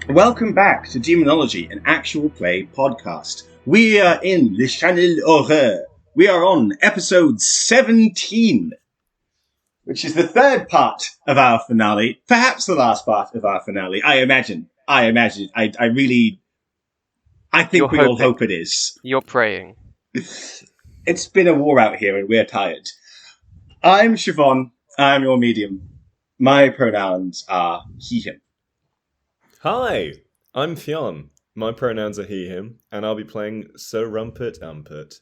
Welcome back to Demonology, an actual play podcast. We are in Le Channel Horreur. We are on episode 17, which is the third part of our finale, perhaps the last part of our finale. I imagine. I think You're we all hoping. hope it is. You're praying. It's been a war out here and we're tired. I'm Siobhan. I'm your medium. My pronouns are he, him. Hi, I'm Fionn. My pronouns are he, him, and I'll be playing Sir Rumpert Umpert.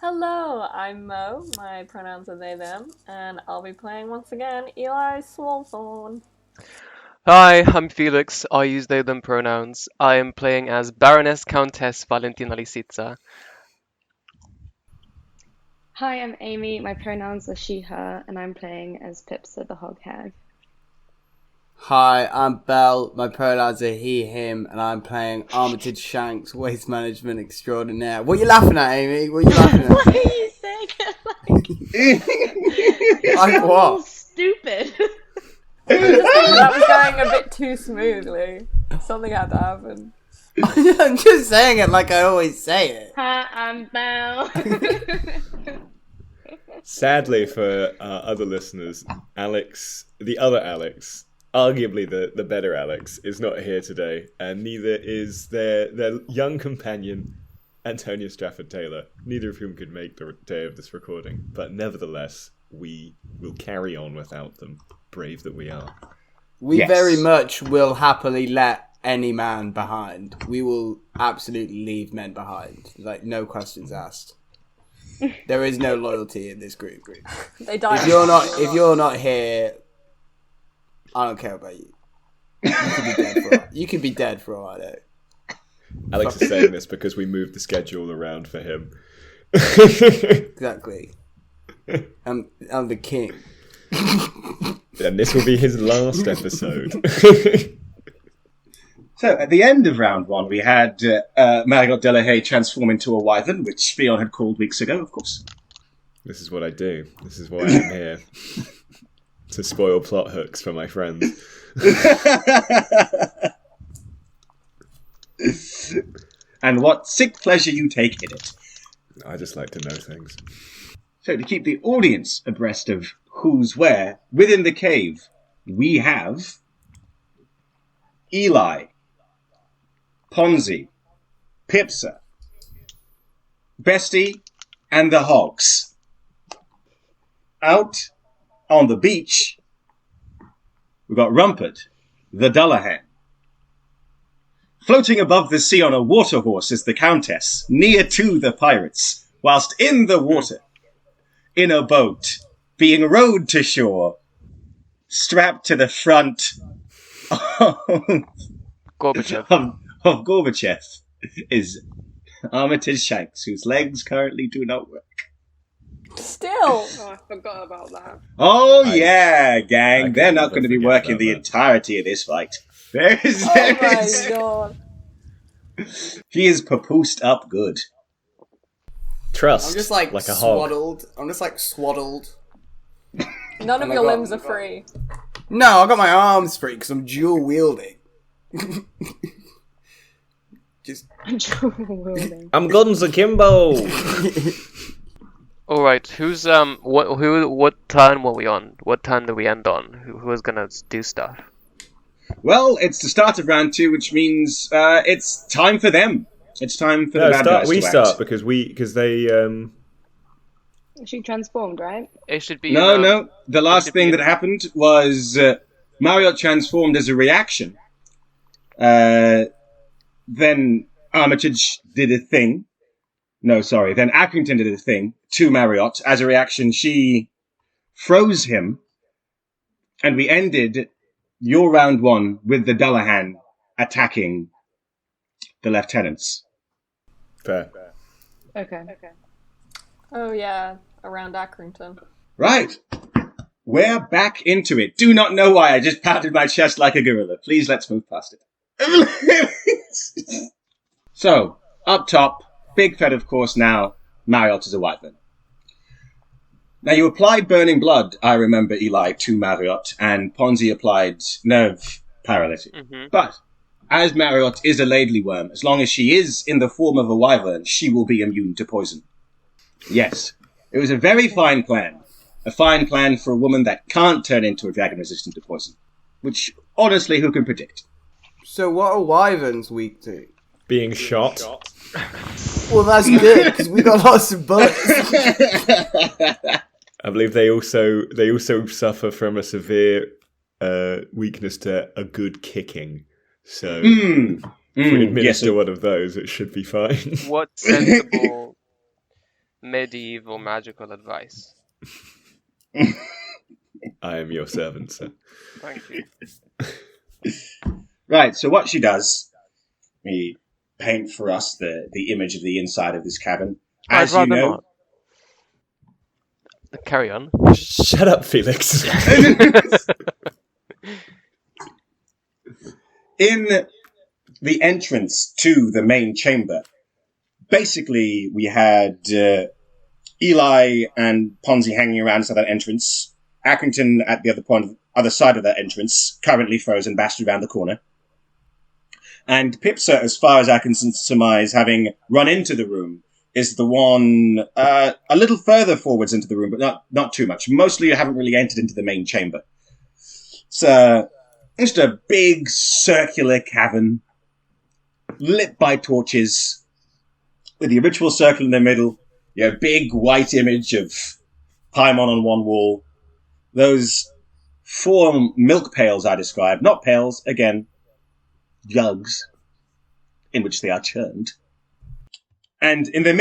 Hello, I'm Mo. My pronouns are they, them, and I'll be playing once again Eli Swalthorn. Hi, I'm Felix. I use they, them pronouns. I am playing as Baroness Countess Valentina Lisitsa. Hi, I'm Amy. My pronouns are she, her, and I'm playing as Pipsa the Hoghag. Hi, I'm Belle. My pronouns are he, him, and I'm playing Armitage Shanks, Waste Management Extraordinaire. What are you laughing at, Amy? What are you laughing at? Why are you saying it Like what? stupid? That was going a bit too smoothly. Something had to happen. I'm just saying it like I always say it. Hi, I'm Belle. Sadly for our other listeners, Alex, the other Alex, arguably the better Alex, is not here today, and neither is their young companion, Antonia Strafford-Taylor, neither of whom could make the day of this recording, but nevertheless, we will carry on without them, brave that we are. We Yes. very much will happily let any man behind. We will absolutely leave men behind. Like, no questions asked. There is no loyalty in this group. They died. If you're not here, I don't care about you. You could be dead for all I know. Alex is saying this because we moved the schedule around for him. Exactly. I'm the king. And this will be his last episode. So, at the end of round one, we had Marriott Delahaye transform into a wyvern, which Fionn had called weeks ago, of course. This is what I do. This is why I'm here. To spoil plot hooks for my friends. And what sick pleasure you take in it. I just like to know things. So, to keep the audience abreast of who's where, within the cave, we have Eli, Ponzi, Pipsa, Bestie, and the Hogs. Out on the beach, we've got Rumpert, the Dullahan. Floating above the sea on a water horse is the Countess, near to the pirates, whilst in the water, in a boat, being rowed to shore, strapped to the front of Gorbachev. Gorbachev, is Armitage Shanks, whose legs currently do not work. Still. Oh, I forgot about that. Oh, I yeah, gang. can They're not never going to be forget working about the that. entirety of this fight. There is. Oh my god. He is papoosed up good. Trust. I'm just like a hog. swaddled. I'm just like swaddled. None of my your God. limbs are free. No, I got my arms free because I'm dual wielding. Just I'm Guns Akimbo. All right, who's what turn were we on? What turn did we end on? Who was gonna do stuff? Well, it's the start of round two, which means it's time for them. It's time for the bad guys We to start act. because they She transformed, right? It should be No. The last should thing be- that happened was Marriott transformed as a reaction. Then Armitage did a thing. No, sorry. Then Accrington did a thing to Marriott. As a reaction, she froze him. And we ended your round one with the Dullahan attacking the lieutenants. fair. Okay. Oh yeah, around Accrington. Right. We're back into it. Do not know why I just patted my chest like a gorilla. Please, let's move past it. So, up top, big threat, of course, now, Marriott is a wyvern. Now, you applied Burning Blood, I remember, Eli, to Marriott, and Ponzi applied Nerve Paralytic. Mm-hmm. But as Marriott is a ladly worm, as long as she is in the form of a wyvern, she will be immune to poison. Yes, it was a very fine plan. A fine plan for a woman that can't turn into a dragon resistant to poison. Which, honestly, who can predict? So what are wyverns weak to? Being shot. Well, that's good, because we got lots of bullets. I believe they also suffer from a severe weakness to a good kicking. So if we administer one of those, it should be fine. What sensible medieval magical advice? I am your servant, sir. Thank you. Right, so what she does, we paint for us the image of the inside of this cabin. As I'd you rather know, not. Carry on. Shut up, Felix. in the entrance to the main chamber, basically we had Eli and Ponzi hanging around inside that entrance, Accrington at the other side of that entrance, currently frozen, bashed around the corner. And Pipsa, as far as I can surmise, having run into the room, is the one a little further forwards into the room, but not too much. Mostly you haven't really entered into the main chamber. It's just a big circular cavern, lit by torches, with the ritual circle in the middle, your big white image of Paimon on one wall. Those 4 milk pails I described, not pails, again, jugs, in which they are churned. And in the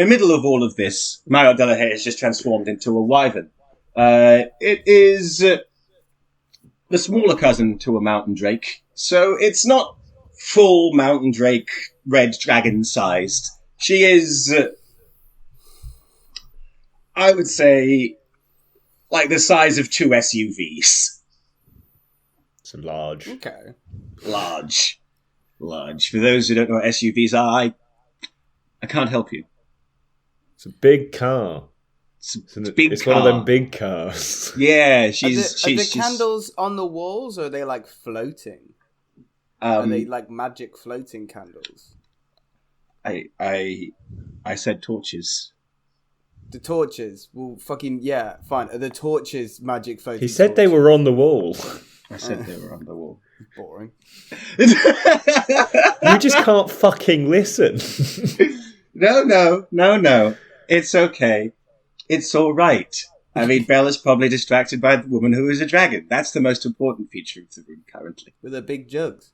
middle of all of this, Marriott Delahaye is just transformed into a wyvern. It is the smaller cousin to a mountain drake, so it's not full mountain drake, red dragon sized. She is, I would say, like the size of 2 SUVs. So large. Okay. Large. For those who don't know what SUVs are, I can't help you. It's a big car. It's a big It's car. one of them big cars. Yeah, Are the candles on the walls, or are they like floating? Are they like magic floating candles? I said torches. The torches. Well, fucking yeah, fine. Are the torches magic floating? He said they were on the wall. I said they were on the wall. Boring. You just can't fucking listen. No. It's okay. It's all right. I mean, Bella's probably distracted by the woman who is a dragon. That's the most important feature of the room currently. With her big jugs.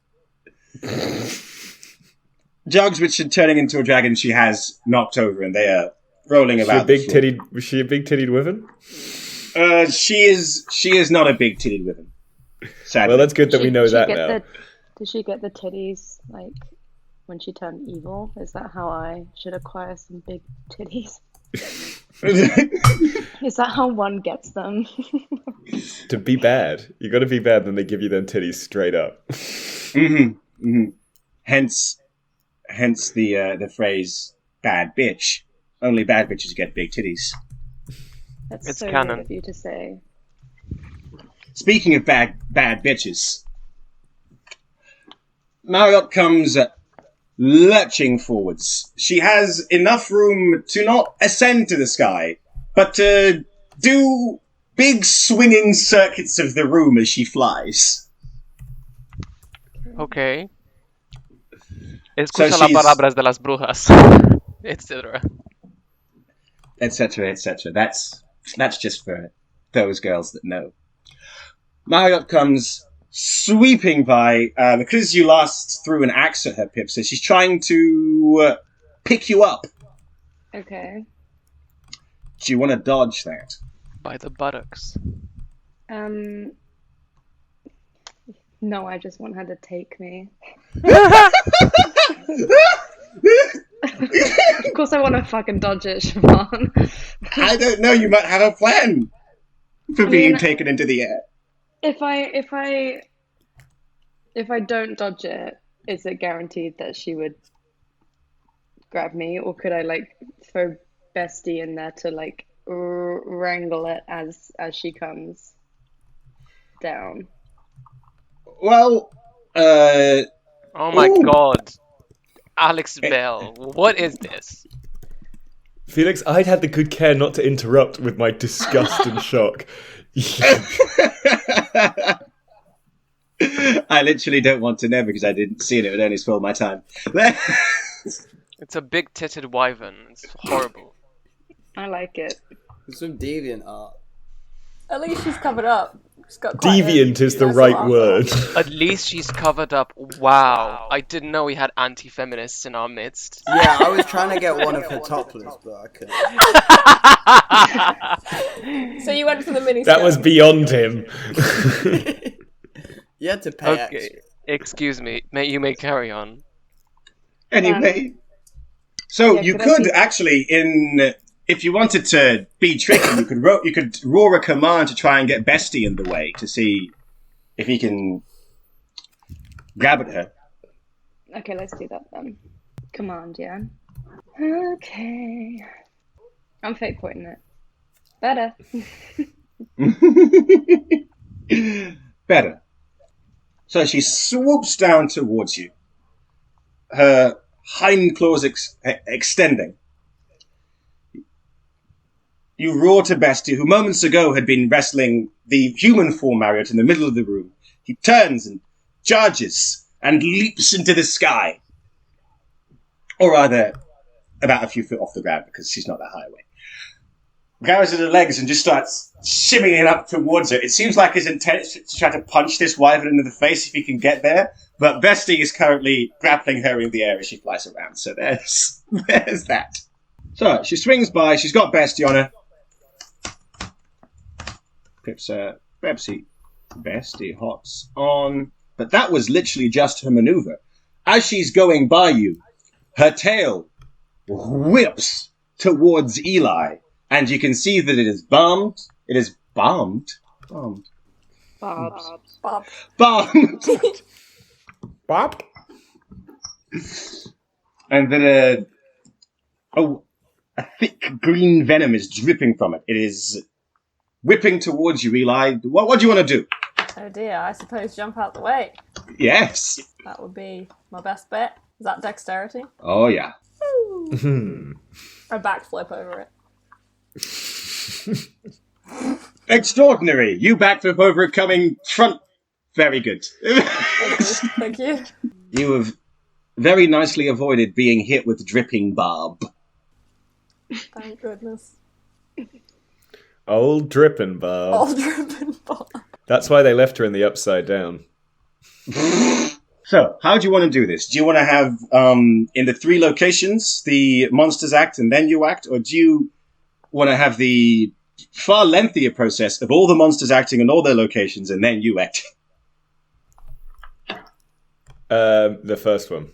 Jugs which are turning into a dragon she has knocked over, and they are rolling about. Was she a big tittied wyvern? She is not a big titted woman. Sadly. Well, that's good that we know that now. Did she get the titties, like, when she turned evil? Is that how I should acquire some big titties? Is that how one gets them? To be bad. You gotta be bad, then they give you them titties straight up. Hence the phrase "bad bitch." Only bad bitches get big titties. That's It's so canon. good of you to say. Speaking of bad bitches, Marriott comes lurching forwards. She has enough room to not ascend to the sky, but to do big swinging circuits of the room as she flies. Okay. So Escucha las she's- palabras de las brujas, etc. etc. That's just for those girls that know. Marriott comes sweeping by, because you last threw an axe at her, Pip, so she's trying to pick you up. Okay. Do you want to dodge that? By the buttocks. No, I just want her to take me. Of course I want to fucking dodge it, Siobhan. I don't know, you might have a plan for being mean- taken into the air. If I don't dodge it, is it guaranteed that she would grab me, or could I like throw Bestie in there to like wrangle it as she comes down? Well, Oh my Ooh. god. Alex Bell, what is this? Felix, I'd had the good care not to interrupt with my disgust and shock. I literally don't want to know because I didn't see it. It would only spoil my time. It's a big-titted wyvern. It's horrible. I like it. It's some deviant art. At least she's covered up. She's got quite Deviant is the nice right little word. armor. At least she's covered up. Wow. I didn't know we had anti-feminists in our midst. Yeah, I was trying to get one of her topless, but I couldn't. So you went for the mini. That was beyond him. You had to pay Okay. extra. Excuse me. You may carry on. Anyway, so Yeah, you could I could see- actually, if you wanted to be tricky, you could roar a command to try and get Bestie in the way to see if he can grab at her. Okay, let's do that then. Command, yeah. Okay. I'm fake pointing it. Better. Better. So she swoops down towards you, her hind claws extending. You roar to Bestie, who moments ago had been wrestling the human form Marriott in the middle of the room. He turns and charges and leaps into the sky. Or rather, about a few feet off the ground, because she's not that high away. Grabs at her legs and just starts shimmying up towards her. It seems like his intent is to try to punch this wyvern into the face if he can get there, but Bestie is currently grappling her in the air as she flies around, so there's that. So, she swings by, she's got Bestie on her. Pips Bestie hops on, but that was literally just her maneuver. As she's going by you, her tail whips towards Eli, and you can see that it is bombed. It is bombed. Bombed. Bobs. Bob. Bombed. Bob? And then a thick green venom is dripping from it. It is whipping towards you, Eli. What do you want to do? Oh dear, I suppose jump out the way. Yes. That would be my best bet. Is that dexterity? Oh, yeah. Woo! I backflip over it. Extraordinary. You backflip over it coming front. Very good. Thank you. Thank you. You have very nicely avoided being hit with dripping barb. Thank goodness. Old drippin' Bob. All dripping Bob. That's why they left her in the upside down. So, how do you want to do this? Do you want to have, in the 3 locations, the monsters act and then you act? Or do you want to have the far lengthier process of all the monsters acting in all their locations and then you act? The first one.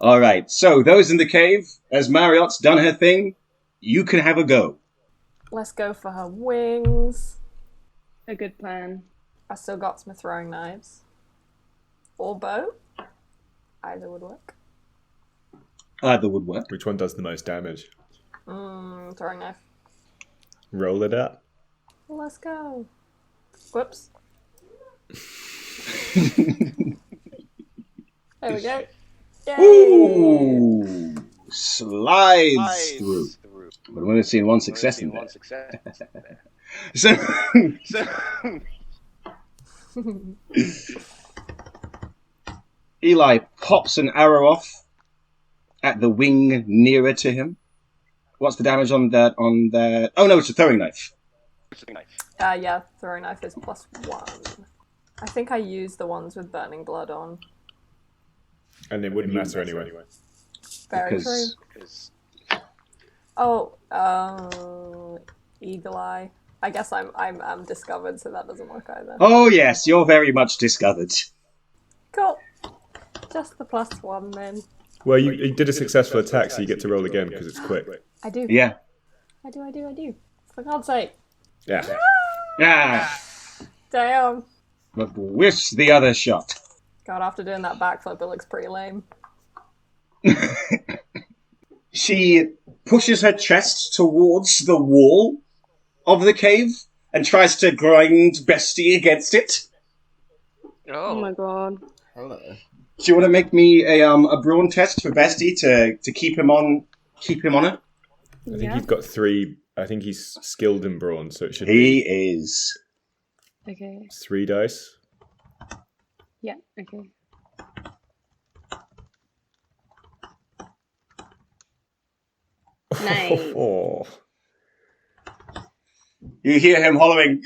Alright, so those in the cave, as Marriott's done her thing, you can have a go. Let's go for her wings. A good plan. I still got some throwing knives. Or bow. Either would work. Either would work. Which one does the most damage? Throwing knife. Roll it up. Let's go. Whoops. There we go. Yay! Ooh! Slides through. But we've only seen one success in there. So, Eli pops an arrow off at the wing nearer to him. What's the damage on that? Oh no, it's a throwing knife. Yeah, throwing knife is +1. I think I used the ones with burning blood on. And it wouldn't matter anyway. Very Because- true. Oh, eagle eye. I guess I'm discovered, so that doesn't work either. Oh yes, you're very much discovered. Cool. Just the +1 then. Well, you did a successful attack, so you get to roll again because it's quick. I do. Yeah. I do. For God's sake. Yeah. Ah, Damn. but wish the other shot. God, after doing that backflip, it looks pretty lame. She pushes her chest towards the wall of the cave and tries to grind Bestie against it. Oh my god. Hello. Do you want to make me a brawn test for Bestie to keep him on it? I think he's got 3. I think he's skilled in brawn, so it should He be is. Okay. 3 dice. Yeah. Okay. Nice. Oh. You hear him hollowing.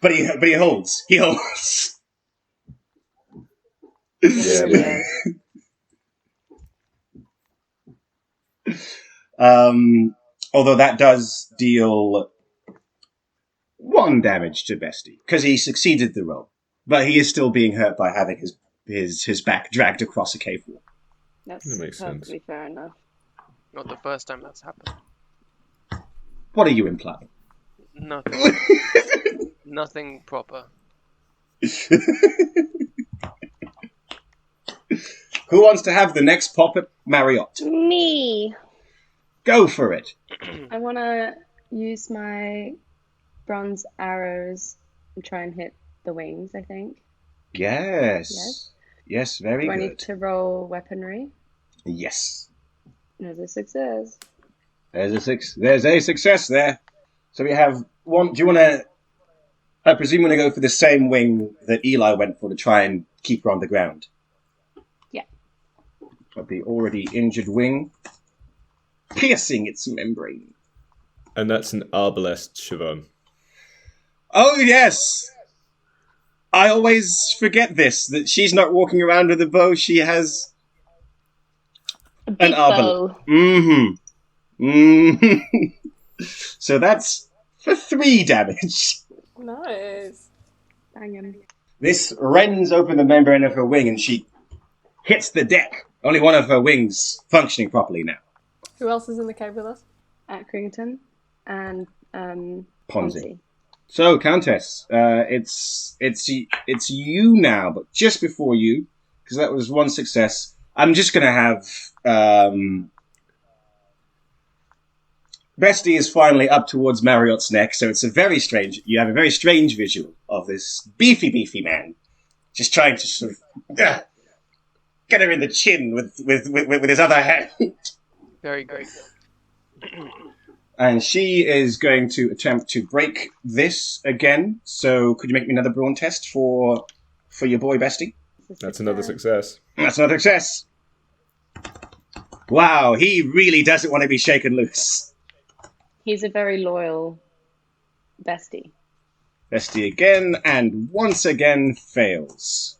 But he holds. He holds. Yeah, man. Although that does deal 1 damage to Bestie because he succeeded the roll, but he is still being hurt by having his back dragged across a cave wall. That's That makes sense. perfectly fair enough. Not the first time that's happened. What are you implying? Nothing. Nothing proper. Who wants to have the next pop at Marriott? Me. Go for it. I want to use my bronze arrows and try and hit the wings, I think. Yes. Yes, very Do I good. need to roll weaponry? Yes. There's a success. There's a success there. So we have one. Do you want to? I presume we're going to go for the same wing that Eli went for to try and keep her on the ground. Yeah. But the already injured wing, piercing its membrane. And that's an arbalest, Siobhan. Oh yes. I always forget this, that she's not walking around with a bow. She has A big bow. So that's for 3 damage. Nice. Bang him. This rends open the membrane of her wing and she hits the deck. Only one of her wings functioning properly now. Who else is in the cave with us? At Crington and Ponzi. Ponzi. So, Countess, it's you now, but just before you, because that was 1 success, I'm just going to have... Bestie is finally up towards Marriott's neck, so it's you have a very strange visual of this beefy man just trying to sort of get her in the chin with his other hand. Very good. And she is going to attempt to break this again. So could you make me another brawn test for your boy Bestie? That's another success. That's another success. Wow, he really doesn't want to be shaken loose. He's a very loyal bestie. Bestie again, and once again fails.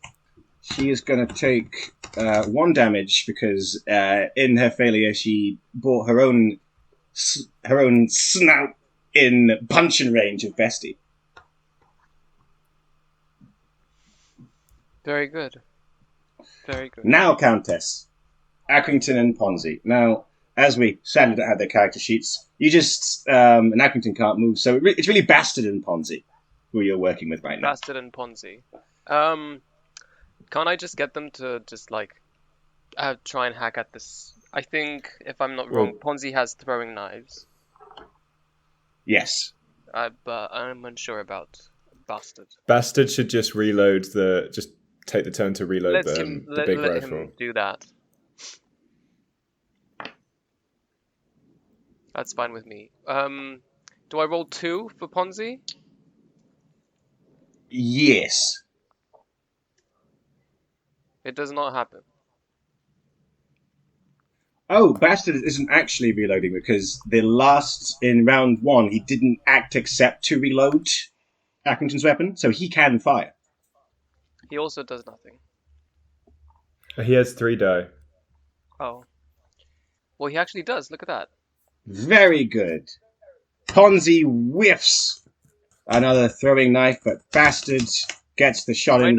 She is going to take 1 damage because in her failure she brought her own snout in punching range of Bestie. Very good. Very good. Now, Countess, Accrington and Ponzi. Now, as we sadly don't have their character sheets, you just and Accrington can't move, so it's really Bastard and Ponzi who you're working with right now. Bastard and Ponzi. Can't I just get them to just try and hack at this? I think, if I'm not wrong, Ponzi has throwing knives. Yes. But I'm unsure about Bastard. Bastard should just just take the turn to reload the big let rifle. him do that. That's fine with me. Do I roll 2 for Ponzi? Yes. It does not happen. Oh, Bastard isn't actually reloading because in round 1, he didn't accept to reload Accrington's weapon, so he can fire. He also does nothing. He has 3 die. Oh. Well, he actually does. Look at that. Very good. Ponzi whiffs another throwing knife, but Bastard gets the shot in.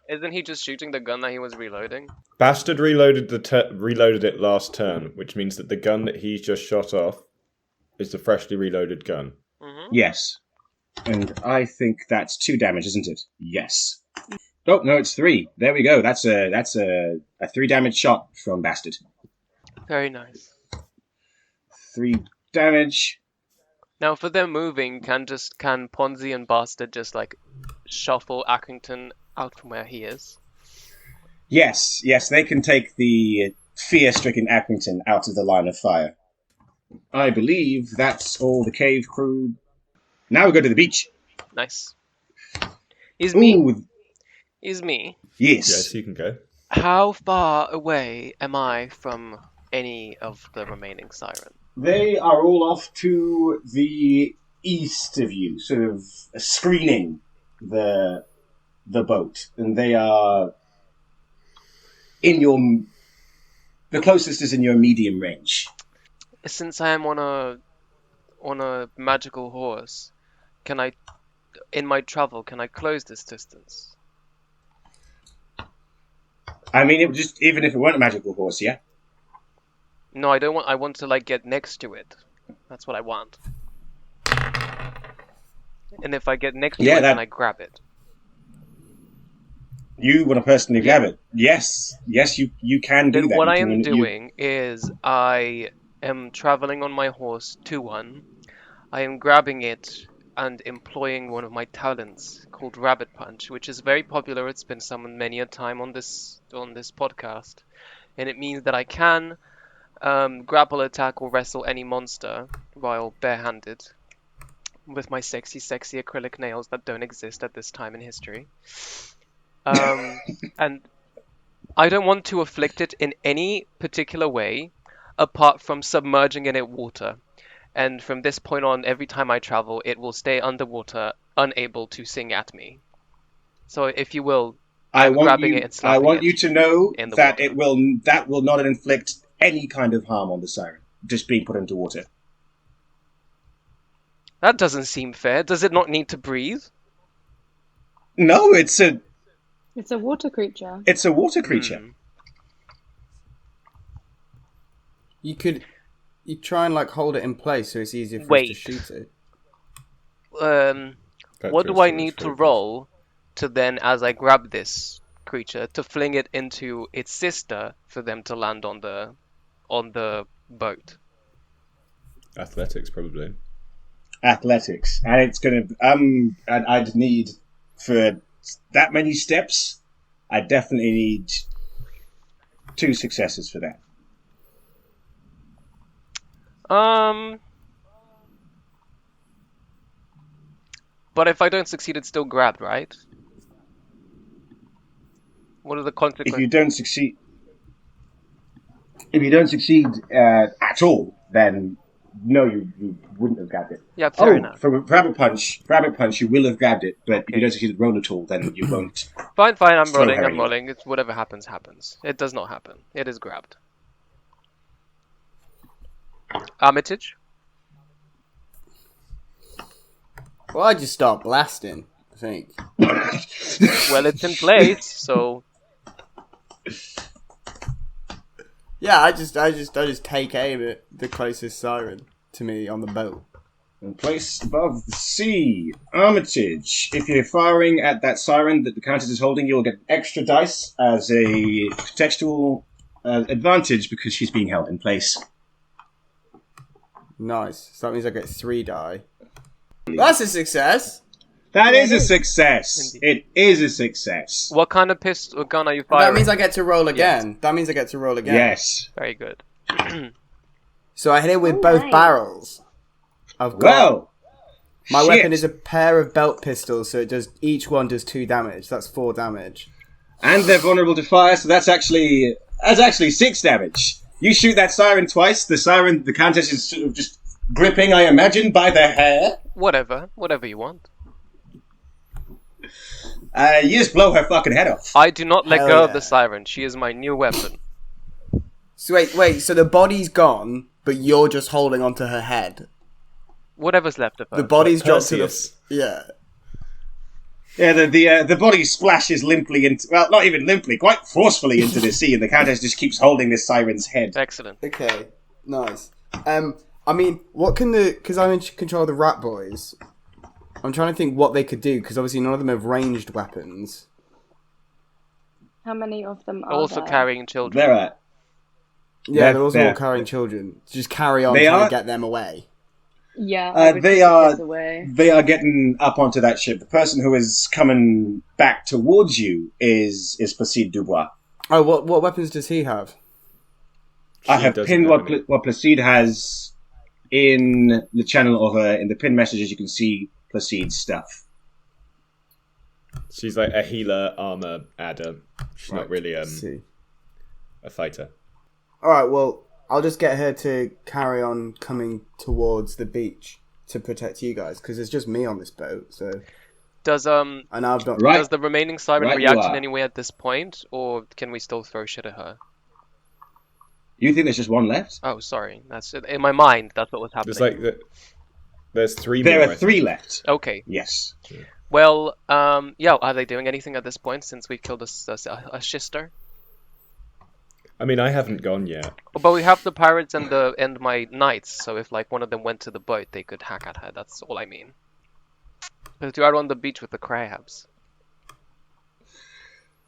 Isn't he just shooting the gun that he was reloading? Bastard reloaded it last turn, which means that the gun that he's just shot off is the freshly reloaded gun. Mm-hmm. Yes. And I think that's 2 damage, isn't it? Yes. Oh, no, it's 3. There we go. That's a 3 damage shot from Bastard. Very nice. 3 damage. Now, for them moving, can Ponzi and Bastard just like shuffle Accrington out from where he is? Yes, they can take the fear-stricken Accrington out of the line of fire. I believe that's all the cave crew. Now we go to the beach. Nice. Is me? Ooh, Is me? yes. Yes, you can go. How far away am I from any of the remaining siren? They are all off to the east of you, sort of screening the boat, and they are in your. The closest is in your medium range. Since I am on a magical horse, can I, in my travel, can I close this distance? I mean, it would just even if it weren't a magical horse, yeah. No, I don't want. I want to like get next to it. That's what I want. And if I get next to it, then I grab it. You want to personally grab it? Yes, you can do Then that. what I am doing is I am traveling on my horse to one. I am grabbing it and employing one of my talents called Rabbit Punch, which is very popular. It's been summoned many a time on this podcast, and it means that I can grapple, attack, or wrestle any monster while barehanded with my sexy acrylic nails that don't exist at this time in history. And I don't want to afflict it in any particular way apart from submerging it in water. And from this point on, every time I travel, it will stay underwater, unable to sing at me. So, if you will, I want you to know that that will not inflict any kind of harm on the siren. Just being put into water. That doesn't seem fair. Does it not need to breathe? No, it's a water creature. It's a water creature. You try and like hold it in place so it's easier for us to shoot it. What do I need to roll to then, as I grab this creature, to fling it into its sister for them to land on the boat? Athletics, probably. Athletics, and it's gonna. I'd need for that many steps. I definitely need 2 successes for that. But if I don't succeed, it's still grabbed, right? What are the consequences? If you don't succeed at all, then no, you wouldn't have grabbed it. Yeah, fair enough. For Rabbit Punch, you will have grabbed it, but if you don't succeed at roll at all, then you won't. Fine, I'm rolling. It's whatever happens. It does not happen. It is grabbed. Armitage? Well, I just start blasting, I think. Well, it's in place, so... Yeah, I just take aim at the closest siren to me on the boat. In place above the sea. Armitage. If you're firing at that siren that the Countess is holding, you'll get extra dice as a contextual advantage because she's being held in place. Nice. So that means I get 3 die. That's a success! That is a success! Indeed. It is a success. What kind of pistol or gun are you firing? That means I get to roll again. Yes. That means I get to roll again. Yes. Very good. So I hit it with both barrels. My weapon is a pair of belt pistols, so each one does 2 damage. That's 4 damage. And they're vulnerable to fire, so that's actually 6 damage. You shoot that siren twice. The Countess is sort of just gripping, I imagine, by the hair. Whatever you want. You just blow her fucking head off. I do not let go of the siren. She is my new weapon. So wait, so the body's gone, but you're just holding onto her head. Whatever's left of her. The body's dropped to the... Yeah. Yeah, the body splashes limply into... Well, not even limply, quite forcefully into the sea, and the Countess just keeps holding this siren's head. Excellent. Okay, nice. I mean, what can the... Because I'm in control of the rat boys. I'm trying to think what they could do, because obviously none of them have ranged weapons. How many of them are also there? carrying children. They're Yeah, they're also all carrying children. Just carry on trying to get them away. Yeah, I would They keep the are kids away. they are getting up onto that ship. The person who is coming back towards you is Placide Dubois. Oh, what weapons does he have? I She have doesn't pinned have what any. Placide has in the channel of her. In the pinned messages, you can see Placide's stuff. She's like a healer, armor adder. She's not really See. a fighter. All right. Well, I'll just get her to carry on coming towards the beach to protect you guys, because it's just me on this boat. So, Does and I've not. Right. does the remaining siren Right you react in are. any way at this point, or can we still throw shit at her? You think there's just one left? Oh, sorry. That's in my mind. That's what was happening. There's three There more. are I three think. left. Okay. Yes. Well, yeah. Are they doing anything at this point since we killed a shister? I mean, I haven't gone yet. But we have the pirates and my knights. So if like one of them went to the boat, they could hack at her. That's all I mean. Because you are on the beach with the crabs.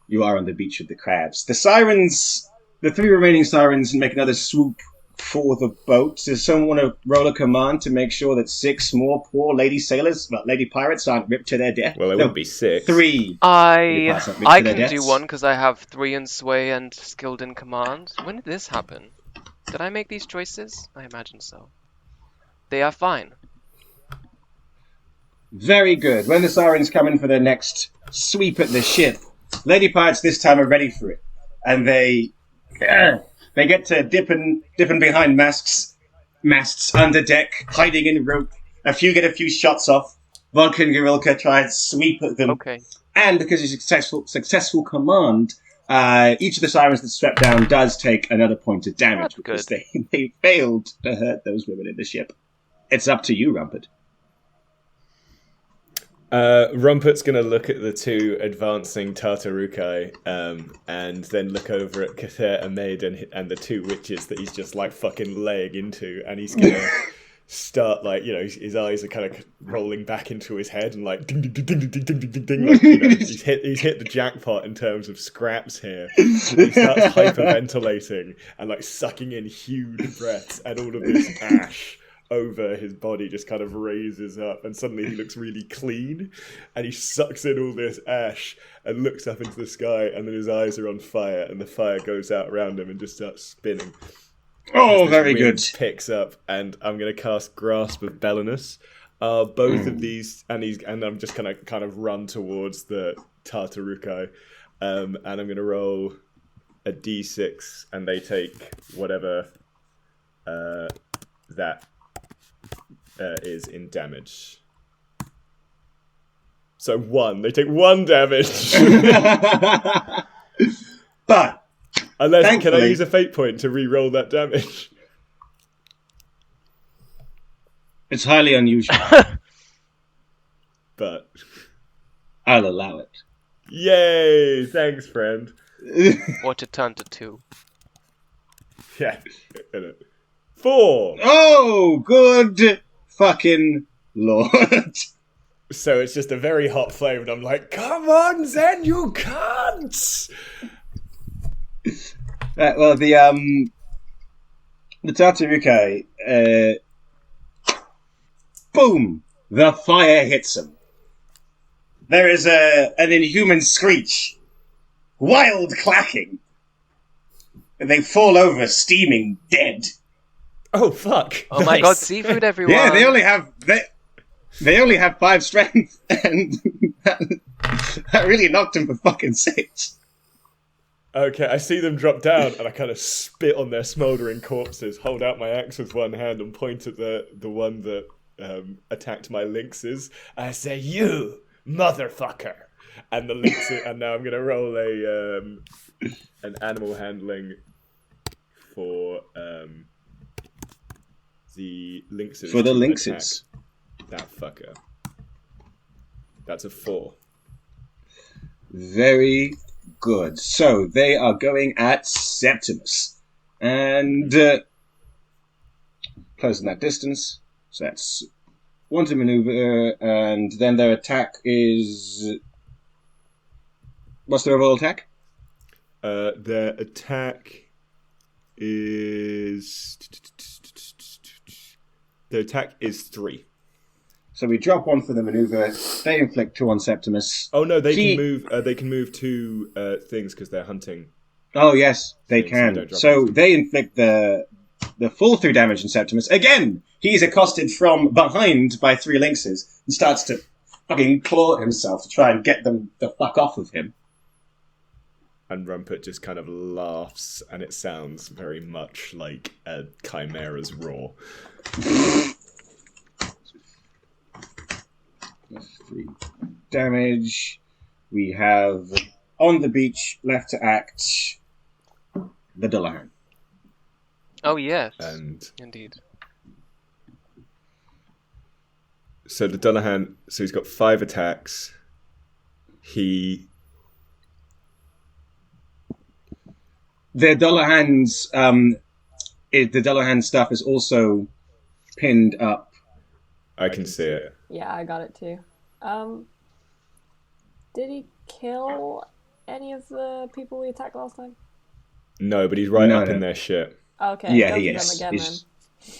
You are on the beach with the crabs. The sirens, the three remaining sirens, make another swoop for the boat. Does someone want to roll a command to make sure that 6 more poor lady sailors, lady pirates, aren't ripped to their death? Well, it No, would be 6. 3. I pass up, mix I to their can do deaths. one because I have 3 in sway and skilled in command. When did this happen? Did I make these choices? I imagine so. They are fine. Very good. When the sirens come in for their next sweep at the ship, lady pirates this time are ready for it, and they get to dipping behind masts under deck, hiding in rope. Get a few shots off. Vodka and Gorilka try and sweep at them, Okay. and because it's successful command, each of the sirens that swept down does take another point of damage That's because they failed to hurt those women in the ship. It's up to you, Rumpet. Rumpet's going to look at the 2 advancing Tartarukai, and then look over at Cather and Maid and the 2 witches that he's just like fucking laying into, and he's going to start like, his eyes are kind of rolling back into his head and like ding ding ding ding ding ding ding ding, like, he's hit the jackpot in terms of scraps here. He starts hyperventilating and like sucking in huge breaths, and all of this ash over his body just kind of raises up, and suddenly he looks really clean, and he sucks in all this ash and looks up into the sky, and then his eyes are on fire, and the fire goes out around him and just starts spinning. Oh, As this very wind good. Picks up, and I'm going to cast Grasp of Belenus. Both of these, and I'm just going to kind of run towards the Tartarukai, and I'm going to roll a d6, and they take whatever that is in damage. So 1. They take 1 damage. But Unless, can I thankfully- use a fate point to re-roll that damage? it's highly unusual. But I'll allow it. yay! Thanks, friend. Watch it turn to 2. Yeah. 4. Oh, good fucking lord. So it's just a very hot flame, and I'm like, come on, Zen, you can't! Well, the Tartarukai, boom! The fire hits them. There is an inhuman screech, wild clacking, and they fall over, steaming, dead. Oh, fuck. Oh my Nice. god, seafood everyone! Yeah, they only have 5 strength, and that really knocked them for fucking 6. Okay, I see them drop down, and I kind of spit on their smouldering corpses, hold out my axe with one hand, and point at the one that attacked my lynxes. I say, "You motherfucker!" And the lynxes, and now I'm gonna roll an animal handling for the lynxes. For the to lynxes. attack that fucker. That's a 4. Very good. So they are going at Septimus. And closing that distance. So that's 1 to maneuver. And then their attack is... What's their overall attack? Their attack is Their attack is 3. So we drop 1 for the maneuver. They inflict 2 on Septimus. Oh no, they can move. They can move 2 things because they're hunting. Oh yes, they So can. don't drop So anything. they inflict the full 3 damage on Septimus. Again, he's accosted from behind by 3 lynxes and starts to fucking claw at himself to try and get them the fuck off of him. And Rumput just kind of laughs, and it sounds very much like a chimera's roar. 3 damage. We have on the beach, left to act, the Dullahan. Oh yes, And indeed. so the Dullahan, so he's got 5 attacks. The Dullahan's the Dullahan stuff is also pinned up. I can see it. Yeah, I got it too. Did he kill any of the people we attacked last time? No, but he's right No, up no. in their shit. Okay, Yeah, go he for is. them again He's- then.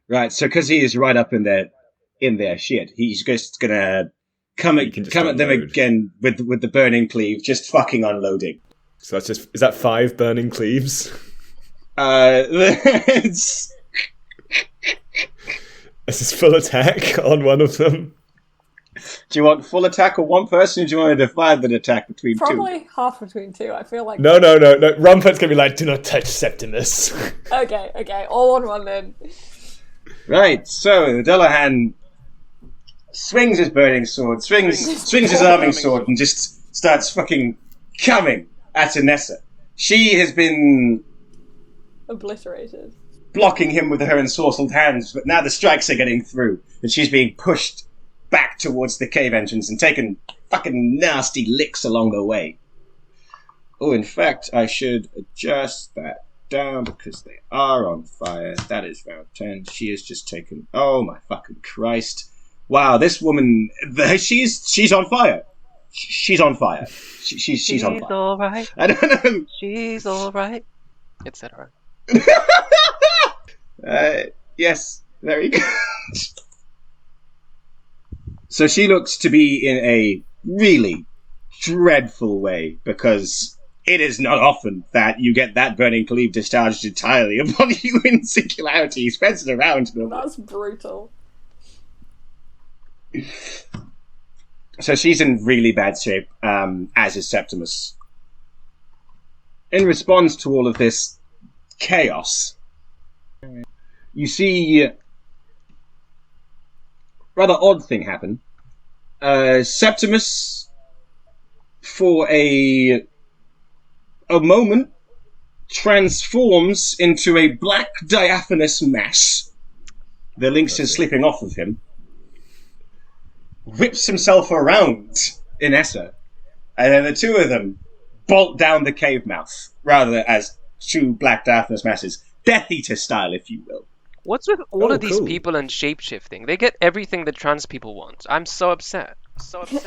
Right, so because he is right up in their shit, he's just gonna come You can at just them unload. again with the burning cleave, just fucking unloading. So that's just, is that 5 burning cleaves? It's- Is this full attack on one of them? do you want full attack on one person, or do you want to divide the attack between 2? Probably half between 2. I feel like. No. Rumput's gonna be like, do not touch Septimus. Okay, all on one then. Right, so the Dullahan swings his burning sword, swings his arming sword, and just starts fucking coming at Anessa. She has been Obliterated. blocking him with her ensorcelled hands, but now the strikes are getting through, and she's being pushed back towards the cave entrance and taken fucking nasty licks along the way. Oh, in fact, I should adjust that down because they are on fire. That is round 10. She has just taken... Oh, my fucking Christ. Wow, this woman... She's on fire. She's on fire. She's on fire. Alright, I don't know. she's alright, etc. Yes, very good. So she looks to be in a really dreadful way, because it is not often that you get that burning cleave discharged entirely upon you in singularity, spreads it around them. That's brutal. So she's in really bad shape, as is Septimus. In response to all of this chaos, you see a rather odd thing happen. Septimus, for a moment, transforms into a black diaphanous mass. The lynx is slipping off of him. Whips himself around Inessa, and then the two of them bolt down the cave mouth, rather as 2 black diaphanous masses. Death Eater style, if you will. What's with all Oh, of these cool. people and shapeshifting? They get everything that trans people want. I'm so upset. So upset.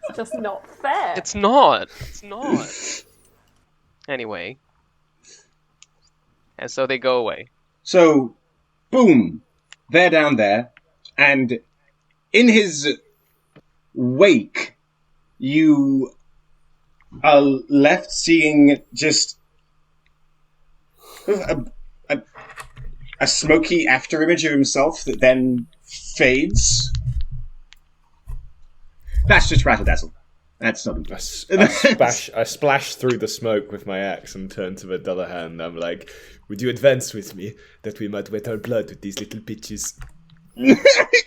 It's just not fair. It's not. It's not. Anyway. And so they go away. So, boom, they're down there, and in his wake, you are left seeing just a smoky afterimage of himself that then fades. That's just Rattle Dazzle. That's not I splash through the smoke with my axe and turn to the Dullahan. I'm like, would you advance with me, that we might wet our blood with these little bitches?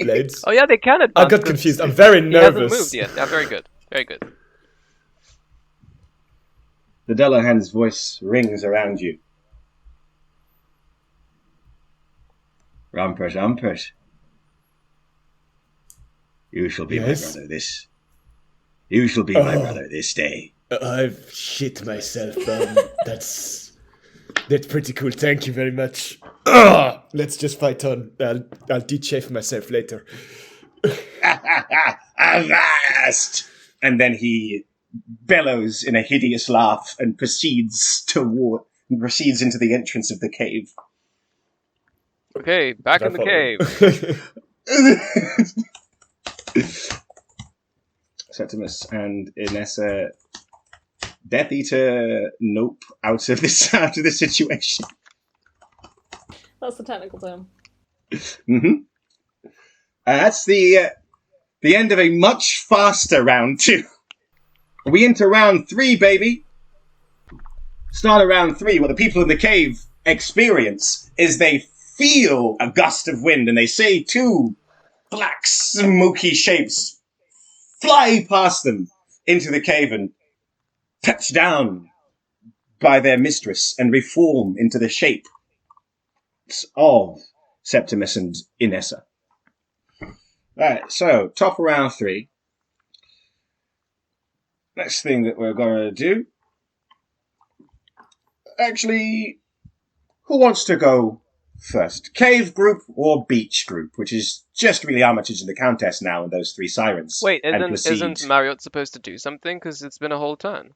Blades? Oh yeah, they can advance. I got confused. I'm very He hasn't nervous. moved yet. Yeah, very good. Very good. The Dullahan's voice rings around you. Rumpert, Rumpert. You shall be Yes? my brother this. You shall be my brother this day. I've shit myself. That's pretty cool. Thank you very much. Let's just fight on. I'll de-chafe myself later. Avast! And then he bellows in a hideous laugh and proceeds into the entrance of the cave. Okay, back in the cave. Septimus and Inessa, Death Eater, nope, out of this situation. That's the technical term. Mm-hmm. That's the end of a much faster round 2. We into round 3, baby. Start of round 3. What the people in the cave experience is they feel a gust of wind, and they see 2 black, smoky shapes fly past them into the cave and touch down by their mistress and reform into the shape of Septimus and Inessa. Right, so top of round 3. Next thing that we're going to do. Actually, who wants to go first? Cave group or beach group? Which is just really Armitage and the Countess now and those 3 sirens. Wait, isn't Marriott supposed to do something? Because it's been a whole turn.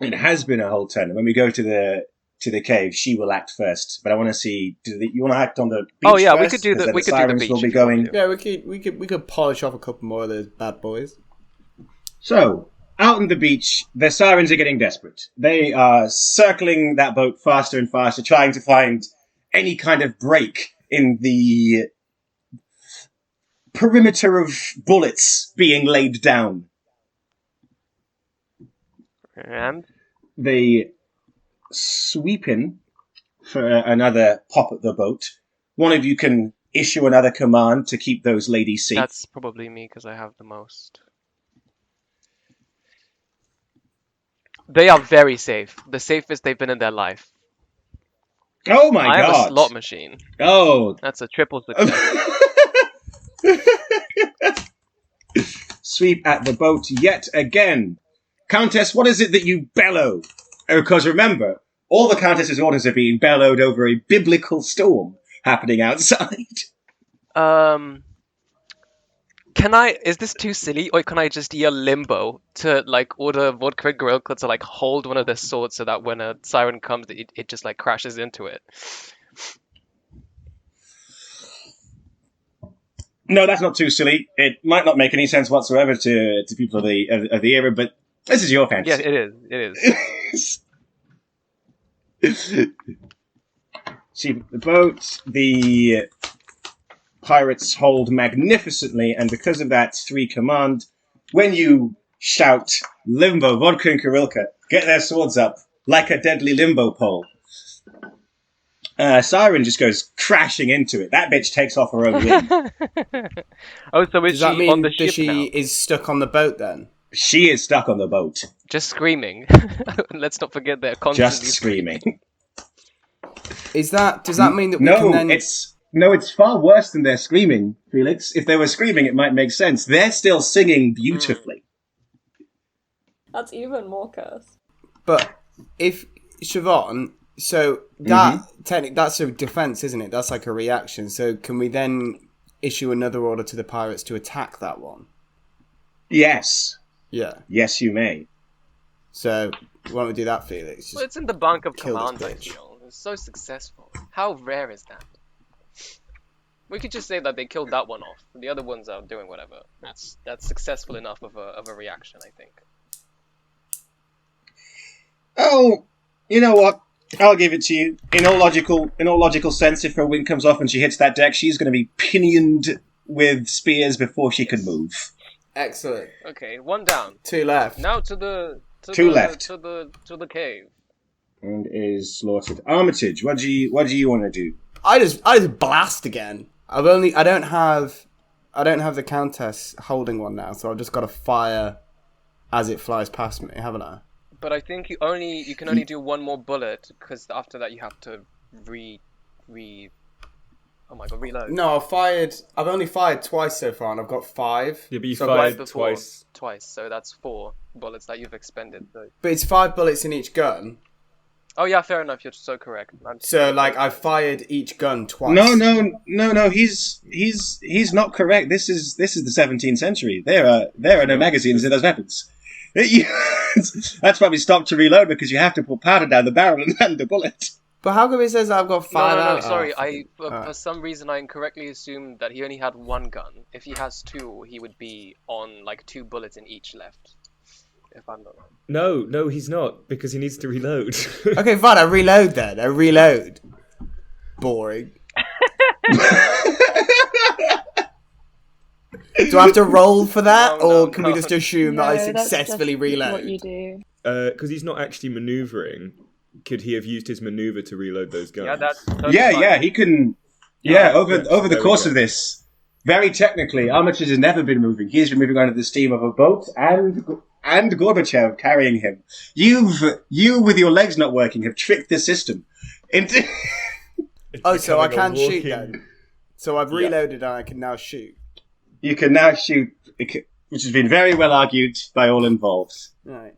It has been a whole turn. And when we go to the cave, she will act first. But I want to see. You want to act on the beach? Oh yeah, first? we could do the beach. Will be going. Yeah, we could polish off a couple more of those bad boys. So, out on the beach, the sirens are getting desperate. They are circling that boat faster and faster, trying to find any kind of break in the perimeter of bullets being laid down. And? They sweep in for another pop at the boat. One of you can issue another command to keep those ladies safe. That's probably me, because I have the most. They are very safe. The safest they've been in their life. Oh my god! I am a slot machine. Oh. That's a triple success. Sweep at the boat yet again. Countess, what is it that you bellow? Because remember, all the Countess's orders are being bellowed over a biblical storm happening outside. Is this too silly, or can I just yell limbo to, like, order Vodka and Gorilka to, like, hold one of their swords so that when a siren comes, it just, like, crashes into it? No, that's not too silly. It might not make any sense whatsoever to people of the era, but this is your fantasy. Yeah, it is. See, the boat, the pirates hold magnificently, and because of that 3 command, when you shout limbo, Vodka and Gorilka get their swords up like a deadly limbo pole. Siren just goes crashing into it. That bitch takes off her own wing. Oh, so is Does that she mean on the that ship she now? is stuck on the boat then? She is stuck on the boat. Just screaming. Let's not forget they're constantly Just screaming. Does that mean that we No, can then... it's far worse than they're screaming, Felix. If they were screaming, it might make sense. They're still singing beautifully. That's even more cursed. But if Siobhan, so that that's a defense, isn't it? That's like a reaction. So can we then issue another order to the pirates to attack that one? Yes. Yeah. Yes, you may. So why don't we do that, Felix? Just Well, it's in the bank of kill this commands, I bitch. feel. It's so successful. How rare is that? We could just say that they killed that one off. The other ones are doing whatever. That's successful enough of a reaction, I think. Oh, you know what? I'll give it to you. In all logical sense, if her wing comes off and she hits that deck, she's going to be pinioned with spears before she can move. Excellent. Okay, 1 down. 2 left. Now to the left. to the cave. And is slaughtered. Armitage, what do you want to do? I just blast again. I don't have the Countess holding one now, so I've just got to fire as it flies past me, haven't I? But I think you can only do 1 more bullet, because after that you have to reload. No, I've only fired twice so far, and I've got 5. Yeah, but you So fired before, twice. Twice, so that's 4 bullets that you've expended. So. But it's 5 bullets in each gun. Oh yeah, fair enough. You're so correct. So, like, I fired each gun twice. No. He's not correct. This is the 17th century. There are no magazines in those weapons. That's why we stopped to reload, because you have to put powder down the barrel and land the bullet. But how come it says I've got five No, out? sorry. Oh, For some reason, I incorrectly assumed that he only had one gun. If he has two, he would be on, like, 2 bullets in each left. If I'm not wrong. No, he's not, because he needs to reload. Okay, fine, I reload then. I reload. Boring. Do I have to roll for that, No, or can we just assume that I successfully reload? What you do. Because he's not actually manoeuvring. Could he have used his maneuver to reload those guns? Yeah, that's totally Yeah, fine. he can. Over the there we course go. of this, very technically, Armitage has never been moving. He's been moving under the steam of a boat and Gorbachev carrying him. You with your legs not working have tricked the system into. Oh, so I Becoming can a shoot walking- then. So I've reloaded and I can now shoot. You can now shoot, which has been very well argued by all involved. Right.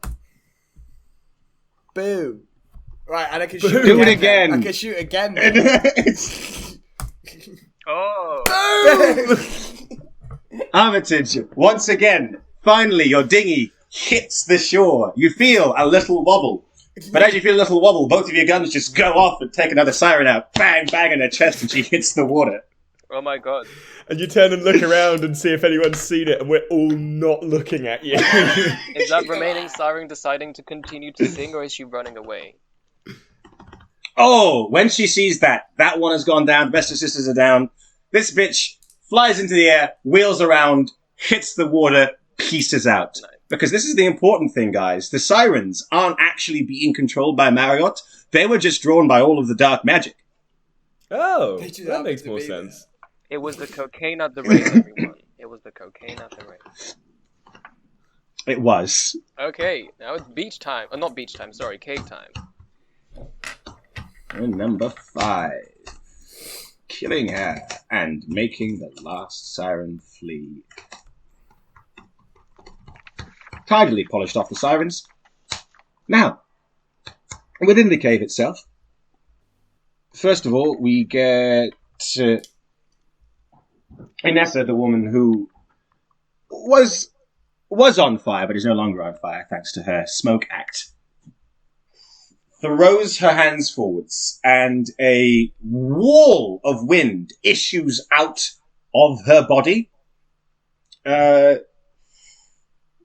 Boom. Right, and I can shoot Do it again. again. then. I can shoot again. then. It's- Oh! Armitage, once again, finally your dinghy hits the shore. You feel a little wobble. But as you feel a little wobble, both of your guns just go off and take another siren out. Bang, bang in her chest, and she hits the water. Oh my god. And you turn and look around and see if anyone's seen it, and we're all not looking at you. Is that remaining siren deciding to continue to sing, or is she running away? Oh, when she sees that one has gone down, the rest of the sisters are down, this bitch flies into the air, wheels around, hits the water, pieces out. Nice. Because this is the important thing, guys. The sirens aren't actually being controlled by Marriott. They were just drawn by all of the dark magic. Oh, They just that happen makes to more be sense. It was the cocaine at the rave, everyone. It was the cocaine at the rave. It was. Okay, now it's beach time. Not beach time, sorry, cave time. And number 5. Killing her and making the last siren flee. Tidily polished off the sirens. Now, within the cave itself, first of all, we get Inessa, the woman who was on fire, but is no longer on fire thanks to her smoke act. Throws her hands forwards, and a wall of wind issues out of her body,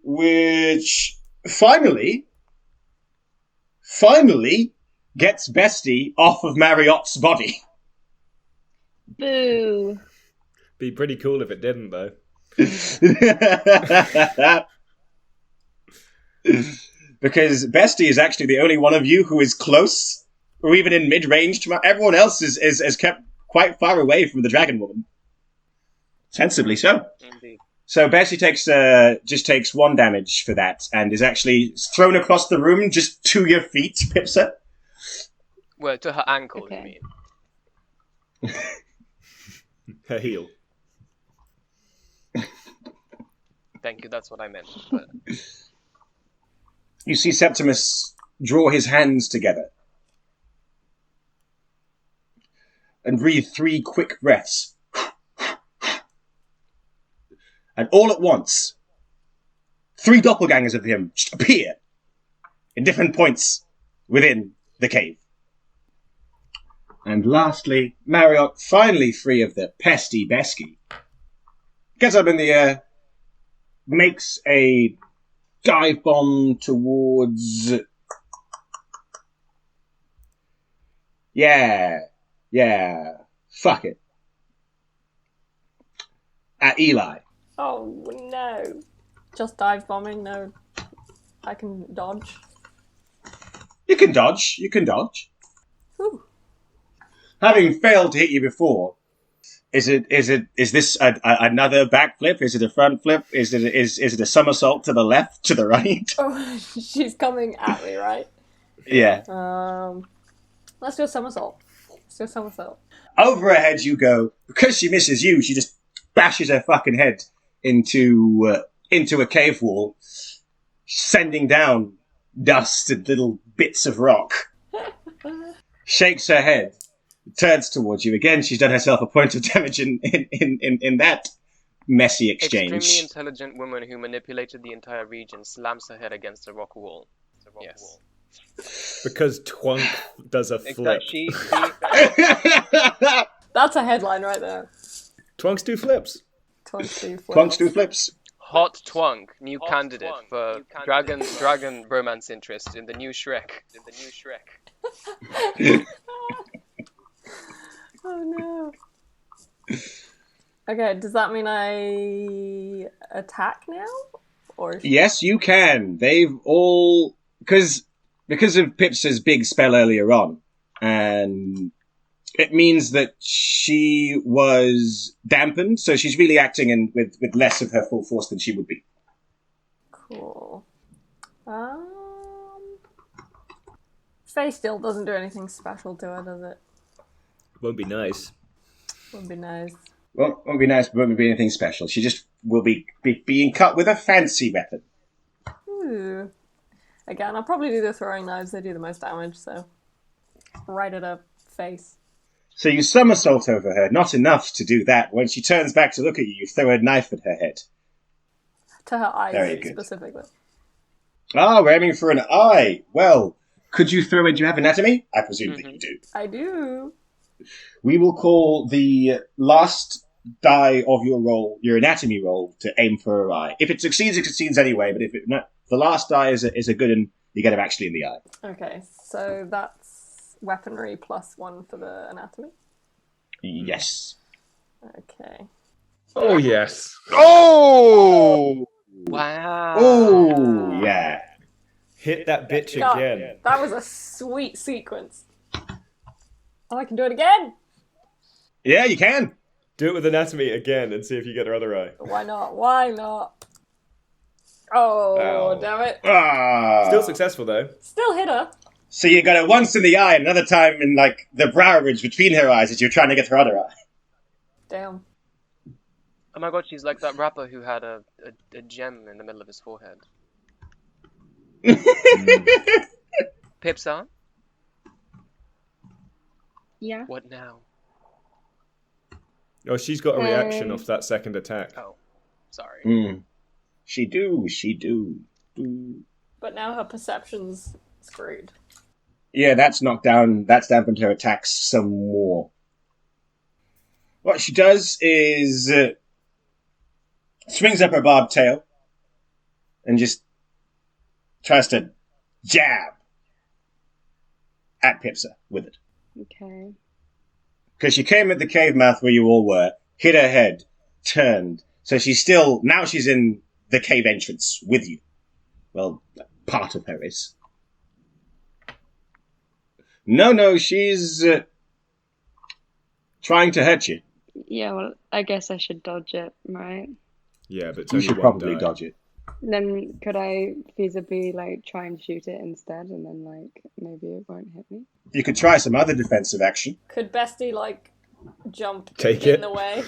which finally gets Bestie off of Marriott's body. Boo. Be pretty cool if it didn't, though. Because Bestie is actually the only one of you who is close, or even in mid-range to everyone else is kept quite far away from the Dragon Woman. Sensibly so. Indeed. So Bestie just takes 1 damage for that, and is actually thrown across the room just to your feet, Pipsa. Well, to her ankle, Okay. you mean. Her heel. Thank you, that's what I meant. But You see Septimus draw his hands together and breathe 3 quick breaths. And all at once, 3 doppelgangers of him just appear in different points within the cave. And lastly, Marriott, finally free of the pesty Besky, gets up in the air, makes a dive bomb towards... Yeah, fuck it. At Eli. Oh no. Just dive bombing, no. I can dodge. You can dodge. Whew. Having failed to hit you before, is this another backflip? Is it a front flip? Is it a somersault to the left, to the right? Oh, she's coming at me, right? Yeah. Let's do a somersault. Over her head you go. Because she misses you, she just bashes her fucking head into a cave wall, sending down dust and little bits of rock. shakes her head, turns towards you. Again, she's done herself a point of damage in that messy exchange. Extremely intelligent woman who manipulated the entire region slams her head against a rock wall. Yes. Because Twunk does a flip. That's a headline right there. Twunks do flips. Twunks do flips. Hot Twunk, new candidate for dragon romance interest in the new Shrek. Oh no. Okay, does that mean I attack now? Or Yes, you can. They've all because of Pipsa's big spell earlier on, and it means that she was dampened, so she's really acting with less of her full force than she would be. Cool. Faye still doesn't do anything special to her, does it? Won't be nice. Would be nice. Well, won't be nice, but won't be anything special. She just will be being cut with a fancy weapon. Ooh. Again, I'll probably do the throwing knives. They do the most damage, so right at her face. So you somersault over her, not enough to do that. When she turns back to look at you, you throw a knife at her head. To her eyes, Very good. specifically. Ah, we're aiming for an eye. Well, could you throw in? Do you have anatomy? I presume that you do. I do. We will call the last die of your roll, your anatomy roll, to aim for her eye. If it succeeds, it succeeds anyway. But if the last die is a good one, you get it actually in the eye. Okay, so that's weaponry +1 for the anatomy. Yes. Okay. Oh, yes. Oh! Wow. Oh, yeah. Hit that bitch God, again. that was a sweet sequence. Oh, I can do it again! Yeah, you can. Do it with anatomy again and see if you get her other eye. Why not? Why not? Oh, Ow. damn it. Ah. Still successful, though. Still hit her. So you got it once in the eye and another time in, the brow ridge between her eyes as you're trying to get her other eye. Damn. Oh my god, she's like that rapper who had a gem in the middle of his forehead. Pipsa, Yeah. what now? Oh, she's got a reaction off that second attack. Oh, sorry. She do. But now her perception's screwed. Yeah, that's dampened her attacks some more. What she does is swings up her barbed tail and just tries to jab at Pipsa with it. Okay. Because she came at the cave mouth where you all were, hit her head, turned. So she's in the cave entrance with you. Well, part of her is. No, she's trying to hurt you. Yeah, well, I guess I should dodge it, right? Yeah, but it's You only should one probably die. dodge it. Then could I feasibly, try and shoot it instead, and then, maybe it won't hit me? You could try some other defensive action. Could Bestie, jump Take in it. the way?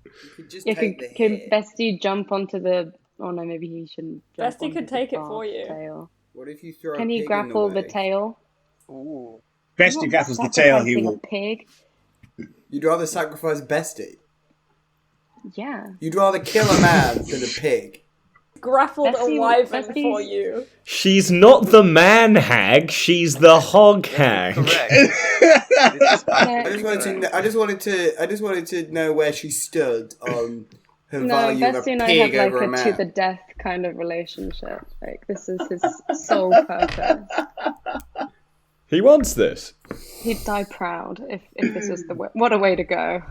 You could just Yeah, take the can hit. Bestie jump onto the... Oh, no, maybe he shouldn't jump Bestie onto could the take it barbed for you. tail. What if you throw Can a he pig grapple in the the way? tail? Ooh. Best I'm he not grapples the tail, he sacrificing will... a pig. You'd rather sacrifice Bestie. Yeah. You'd rather kill a man than a pig. Grappled Bestie- a wyvern Bestie's- for you. She's not the man hag, she's the hog hag. Correct. I just wanted to know where she stood on her No, value of Bestie a and I pig have over a a man. to the death kind of relationship. This is his sole purpose. He wants this. He'd die proud if this was the way. What a way to go.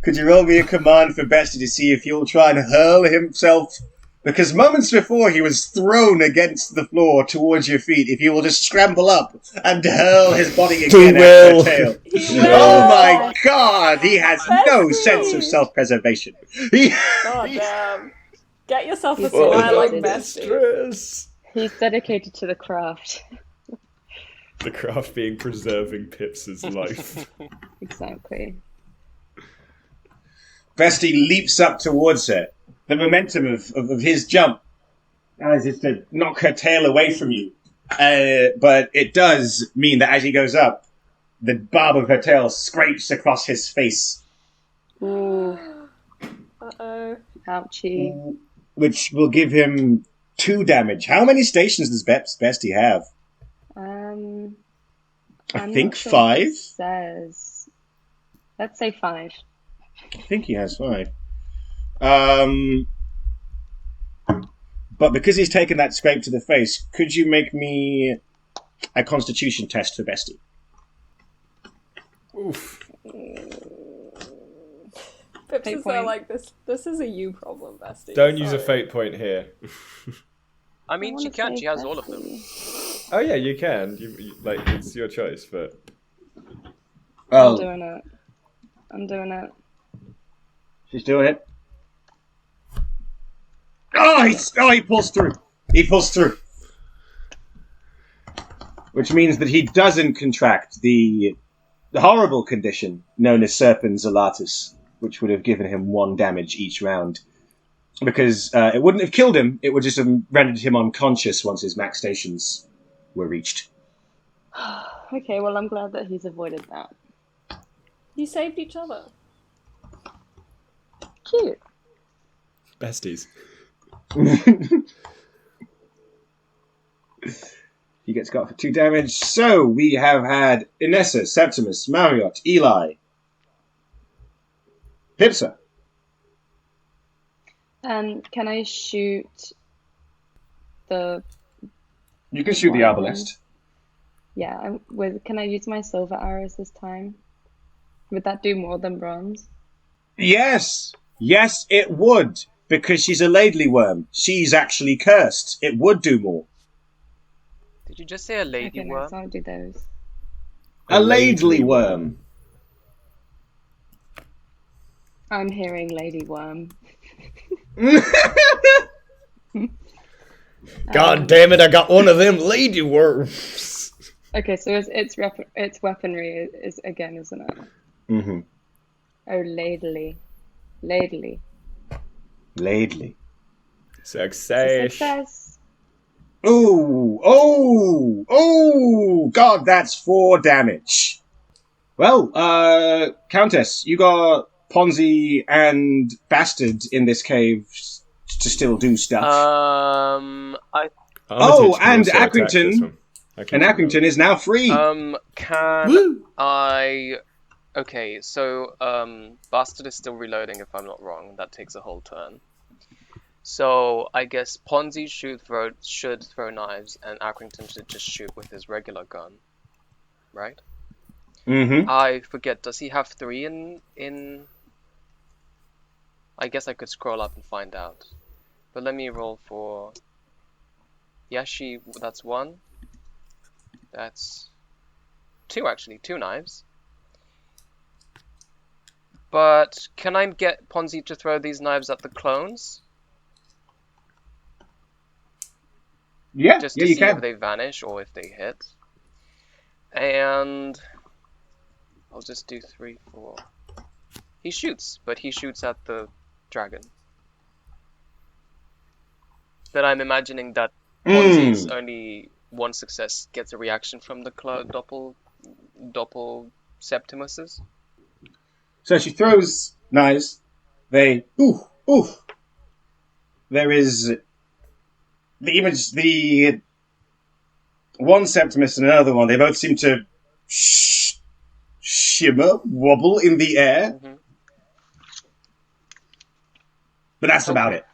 Could you roll me a command for Bestie to see if he'll try and hurl himself? Because moments before he was thrown against the floor towards your feet. If you will just scramble up and hurl his body again at will. her tail. He will. Oh my god, he has no Bestie. sense of self-preservation. He- God damn. Get yourself a He's smile like dedicated. Bestie. Mistress. He's dedicated to the craft. The craft being preserving Pips's life. Exactly. Bestie leaps up towards her. The momentum of his jump is to knock her tail away from you. But it does mean that as he goes up, the barb of her tail scrapes across his face, Ooh, Uh-oh. ouchie. which will give him 2 damage. How many stations does Bestie have? I I'm think not sure what 5. it says. Let's say 5. I think he has 5. But because he's taken that scrape to the face, could you make me a Constitution test for Bestie? Oof. Pips Fate is there point. like this. This is a you problem, bestie. Don't use a Sorry. fate point here. I mean, she can. She has all of them. Oh yeah, you can. Like it's your choice, but I'm doing it. I'm doing it. She's doing it. He pulls through. He pulls through. Which means that he doesn't contract the horrible condition known as Serpens Alatus, which would have given him 1 damage each round. Because it wouldn't have killed him, it would just have rendered him unconscious once his max stations were reached. Okay, well, I'm glad that he's avoided that. You saved each other. Cute. besties. He gets got for 2 damage. So we have had Inessa, Septimus, Marriott, Eli, Pipsa. Can I shoot the... You can shoot the Wow. arbalest. Yeah, can I use my silver arrows this time? Would that do more than bronze? Yes, it would, because she's a ladly worm. She's actually cursed. It would do more. Did you just say a lady Okay, worm? nice, I'll do those. A ladly worm. I'm hearing lady worm. God damn it! I got one of them lady worms. Okay, so it's weaponry is again, isn't it? Mm-hmm. Oh, ladly. Ladly. Success. Success. Oh! God, that's 4 damage. Well, Countess, you got Ponzi and Bastard in this cave to still do stuff. I Armitage can and also attack Accrington. this one. And Accrington is now free. can Woo! I? Okay, so Bastard is still reloading. If I'm not wrong, that takes a whole turn. So I guess Ponzi should throw knives, and Accrington should just shoot with his regular gun, right? Mm-hmm. I forget. Does he have 3 in? I guess I could scroll up and find out. But let me roll for. Yashi. That's 1. That's 2 actually. 2 knives. But can I get Ponzi to throw these knives at the clones? Yeah, Just yeah, to you see can. if they vanish or if they hit. And I'll just do 3, 4. He shoots, but he shoots at the dragon. Then I'm imagining that Ponzi's only 1 success gets a reaction from the doppel Septimuses. So she throws knives. They oof. There is the image. The one Septimus and another one. They both seem to shimmer, wobble in the air. Mm-hmm. But that's about it.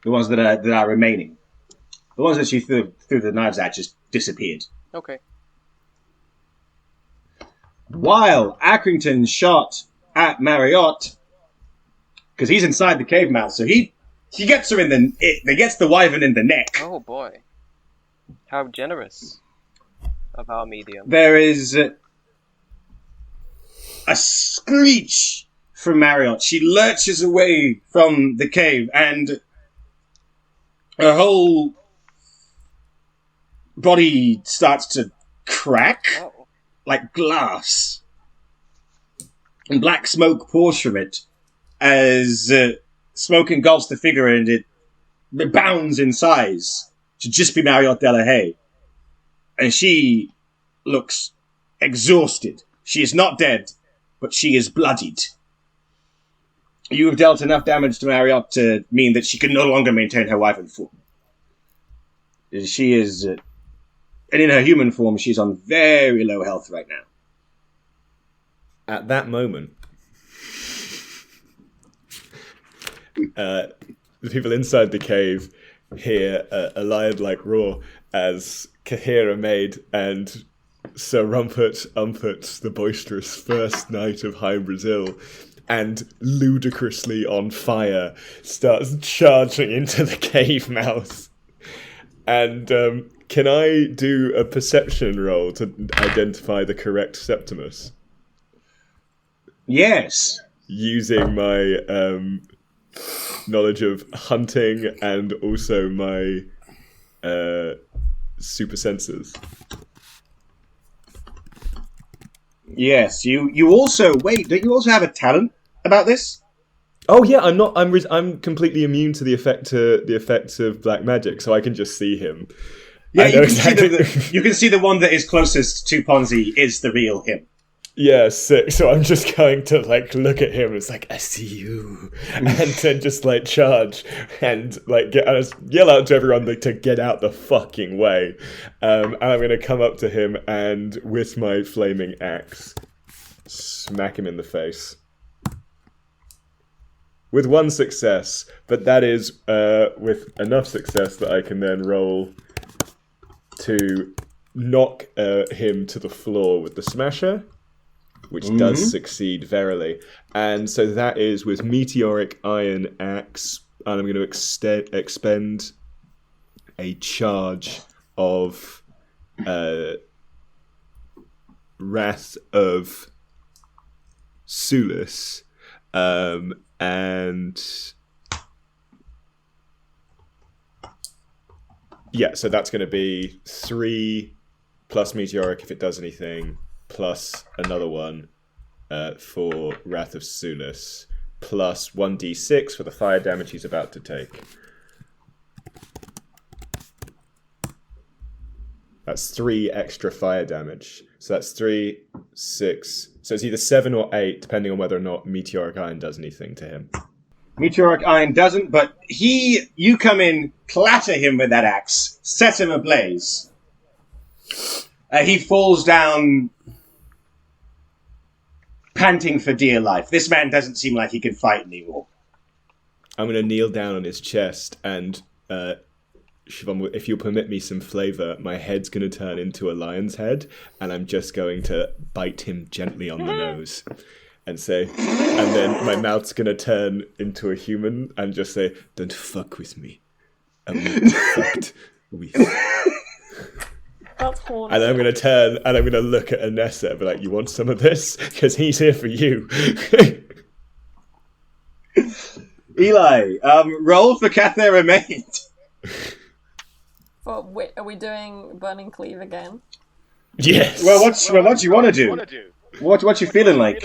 The ones that are remaining. The ones that she threw the knives at just disappeared. Okay. While Accrington shot at Marriott, because he's inside the cave mouth, so he gets her gets the wyvern in the neck. Oh boy. How generous of our medium. There is a screech from Marriott. She lurches away from the cave, and her whole body starts to crack Oh. like glass. And black smoke pours from it as smoke engulfs the figure, and it bounds in size to just be Marriott Delahaye. And she looks exhausted. She is not dead, but she is bloodied. You have dealt enough damage to Marriott to mean that she can no longer maintain her wyvern form. She is... and in her human form, she's on very low health right now. At that moment, the people inside the cave hear a lion-like roar as Kahira Maid and Sir Rumput Umput, the boisterous first knight of High Brazil, and ludicrously on fire, starts charging into the cave mouth. And can I do a perception roll to identify the correct Septimus? Yes. Using my knowledge of hunting and also my super senses. Yes, you also... Wait, don't you also have a talent about this? Oh yeah, I'm not. I'm completely immune to the effects of black magic, so I can just see him. Yeah, you can see the one that is closest to Ponzi is the real him. Yeah, sick. So I'm just going to like look at him and it's like, I see you, and then just like charge and like yell out to everyone to get out the fucking way. And I'm going to come up to him and with my flaming axe, smack him in the face. With one success, but that is with enough success that I can then roll to knock him to the floor with the smasher, which does succeed verily. And so that is with meteoric iron axe, and I'm going to expend a charge of Wrath of Sulus, and yeah, so that's going to be 3 plus meteoric if it does anything, plus another one for Wrath of Sulus, plus 1d6 for the fire damage he's about to take. That's 3 extra fire damage. So that's 3, 6. So it's either 7 or 8, depending on whether or not Meteoric Iron does anything to him. Meteoric Iron doesn't, but you come in, clatter him with that axe, set him ablaze. He falls down, panting for dear life. This man doesn't seem like he can fight anymore. I'm going to kneel down on his chest and... Siobhan, if you'll permit me some flavour, my head's going to turn into a lion's head, and I'm just going to bite him gently on the nose and say, and then my mouth's going to turn into a human and just say, "Don't fuck with me. I will be fucked with." That's horny. And I'm going to turn and I'm going to look at Anessa and be like, "You want some of this? Because he's here for you." Eli, roll for Cathera Maid. Wait, are we doing Burning Cleave again? Yes. Well, what do you want to do? What you feeling like?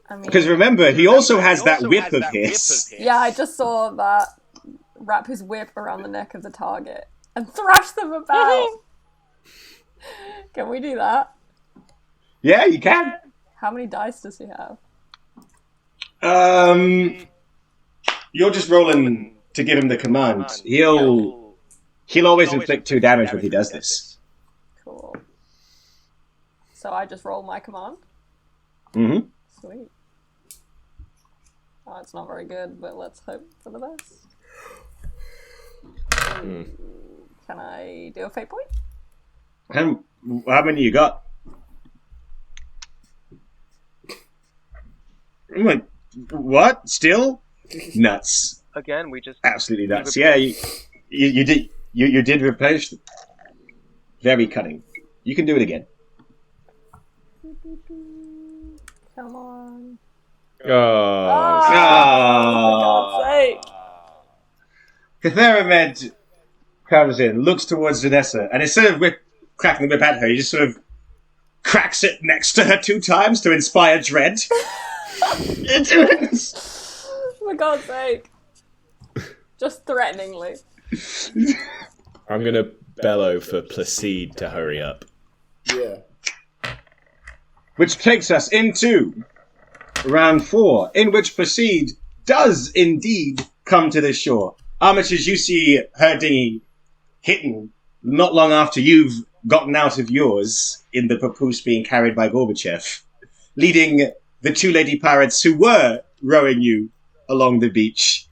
I mean, Because remember, he also has that whip of his. yeah, I just saw that wrap his whip around the neck of the target and thrash them about. Can we do that? Yeah, you can. How many dice does he have? You're just rolling to give him the command. He'll always inflict 2 damage when he does this. Cool. So I just roll my command? Mm-hmm. Sweet. Oh, it's not very good, but let's hope for the best. Can I do a fate point? How many you got? I'm like, what? Still? Nuts. Again, we just... Absolutely nuts. Yeah, you did... You did replenish them. Very cunning. You can do it again. Come on. Oh. For God's sake. Catheramed comes in, looks towards Vanessa, and instead of cracking the whip at her, he just sort of cracks it next to her 2 times to inspire dread. For God's sake. Just threateningly. I'm going to bellow for Placide to hurry up. Yeah. which takes us into round 4, in which Proceed does indeed come to the shore. Armitage, you see her dinghy hitting not long after you've gotten out of yours in the papoose being carried by Gorbachev, leading the 2 lady pirates who were rowing you along the beach.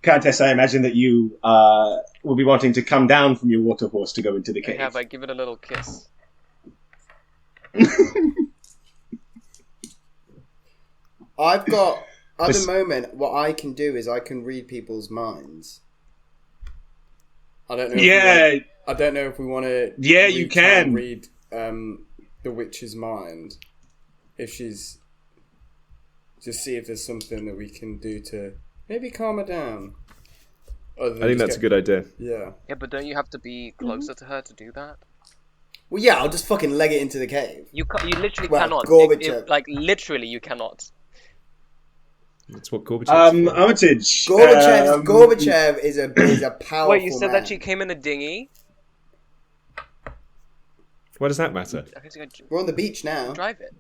Countess, I imagine that you will be wanting to come down from your water horse to go into the cave. I give it a little kiss. I've got, at the moment, what I can do is I can read people's minds. I don't know. I don't know if we want to. Yeah, you can read the witch's mind. If she's, just see if there's something that we can do to maybe calm her down. I think that's a good idea. Yeah. Yeah, but don't you have to be closer to her to do that? Well, yeah, I'll just fucking leg it into the cave. You literally Well, cannot. Gorbachev. Like literally, you cannot. That's what Gorbachev. Armitage. Gorbachev is a powerful. Wait, you said man. that she came in a dinghy? Why does that matter? We're on the beach now. Drive it.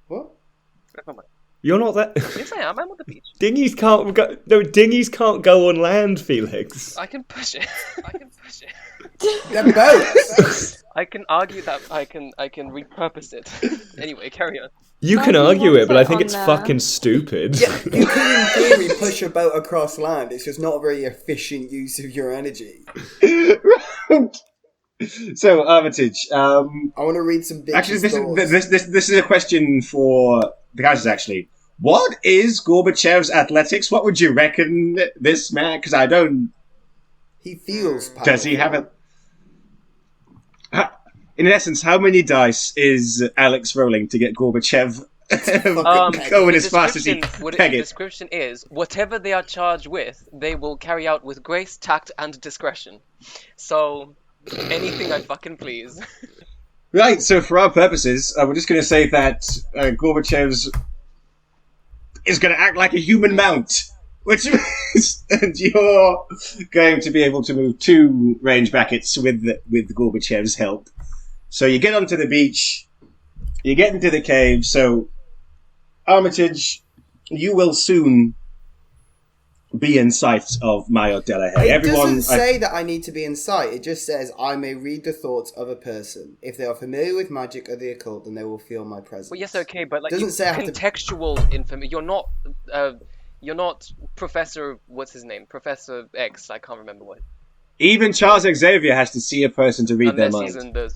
What? You're not that. Yes, I am. I'm on the beach. Dinghies can't go. No, dinghies can't go on land, Felix. I can push it. They're boats. I can argue that I can repurpose it. Anyway, carry on. You can argue it, but I think it's fucking stupid. Yeah, you can in theory push a boat across land. It's just not a very efficient use of your energy. So, Armitage, I want to read some bitches' actually, thoughts. this is a question for the guys, actually. What is Gorbachev's athletics? What would you reckon this man? Because I don't... He feels powerful. Does he have a... In essence, how many dice is Alex rolling to get Gorbachev going as fast as he peg The it? description is, whatever they are charged with, they will carry out with grace, tact, and discretion. So, anything I fucking please. Right, so for our purposes, we're just going to say that Gorbachev's is going to act like a human mount, which means and you're going to be able to move 2 range brackets with Gorbachev's help. So you get onto the beach, you get into the cave, so Armitage, you will soon be in sight of Marriott Delahaye. It doesn't say that I need to be in sight. It just says I may read the thoughts of a person. If they are familiar with magic or the occult, then they will feel my presence. Well, yes, okay, but like Doesn't say I have to- contextual information. You're not Professor. What's his name? Professor X. I can't remember what. Even Charles Xavier has to see a person to read their Unless mind. he's in the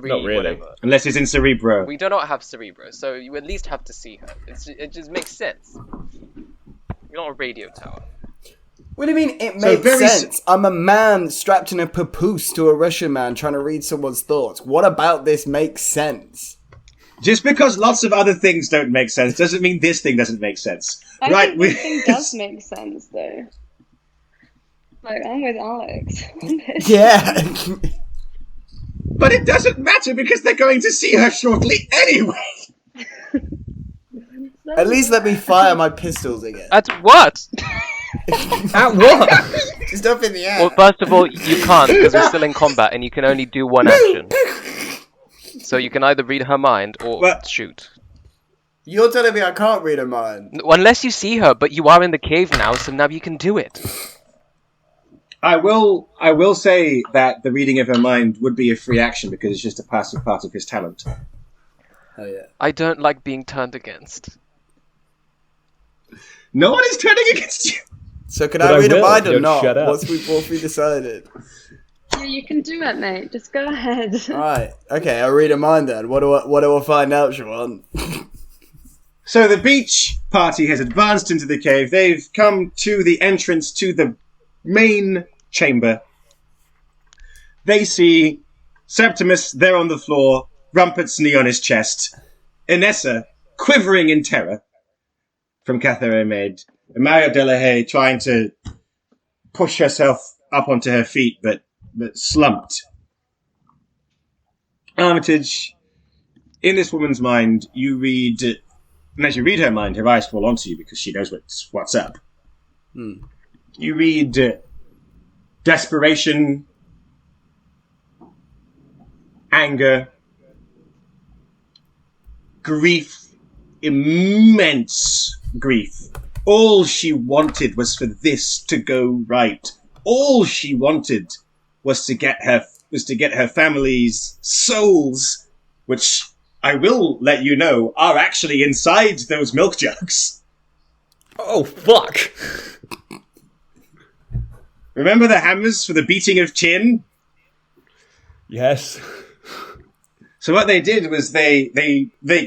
Not really. whatever. Unless he's in Cerebro. We do not have Cerebro, so you at least have to see her. It just makes sense. You're not a radio tower. What do you mean it So makes very sense? I'm a man strapped in a papoose to a Russian man trying to read someone's thoughts. What about this makes sense? Just because lots of other things don't make sense doesn't mean this thing doesn't make sense. I Right, think this thing does make sense, though. Like, I'm with Alex on this. Yeah. But it doesn't matter because they're going to see her shortly anyway. At least let me fire my pistols again. At what? At what? Just up in the air. Well, first of all, you can't because we're still in combat, and you can only do one action. So you can either read her mind or Well- shoot. You're telling me I can't read a mind. Unless you see her, but you are in the cave now, so now you can do it. I will say that the reading of her mind would be a free action because it's just a passive part of his talent. Oh yeah. I don't like being turned against. No one is turning against you. So can But I I read a will, mind or don't not? shut up. What we decided? Yeah, you can do it, mate. Just go ahead. Alright. Okay, I'll read a mind then. What do I find out, Siobhan? So the beach party has advanced into the cave. They've come to the entrance to the main chamber. They see Septimus there on the floor, Rumpet's knee on his chest, Inessa quivering in terror from Catherine Maid, and Marriott Delahaye trying to push herself up onto her feet, but slumped. Armitage, in this woman's mind, you read, and as you read her mind, her eyes fall onto you because she knows what's up. You read desperation, anger, grief, immense grief. All she wanted was for this to go right. All she wanted was to get her family's souls, which I will let you know are actually inside those milk jugs. Oh, fuck! Remember the hammers for the beating of tin? Yes. So what they did was they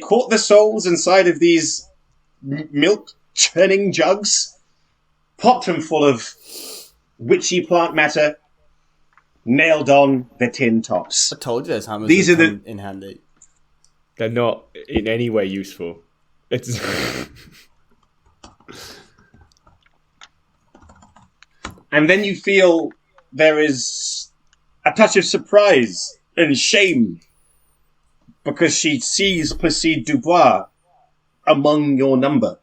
caught the souls inside of these milk churning jugs, popped them full of witchy plant matter, nailed on the tin tops. I told you those hammers These would are come in handy. They're not in any way useful. It's... And then you feel there is a touch of surprise and shame because she sees Placide Dubois among your number.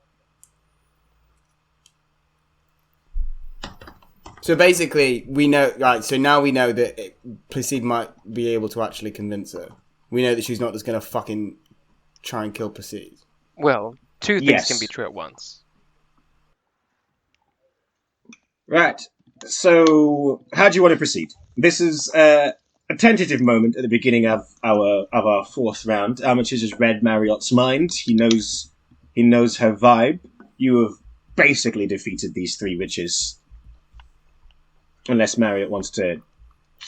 So basically, we know, right, so now we know that Placide might be able to actually convince her. We know that she's not just going to fucking try and kill Placide. Well, two things Yes. can be true at once. Right. So, how do you want to proceed? This is a tentative moment at the beginning of our fourth round. Armitage has read Marriott's mind. He knows her vibe. You have basically defeated these three witches. Unless Marriott wants to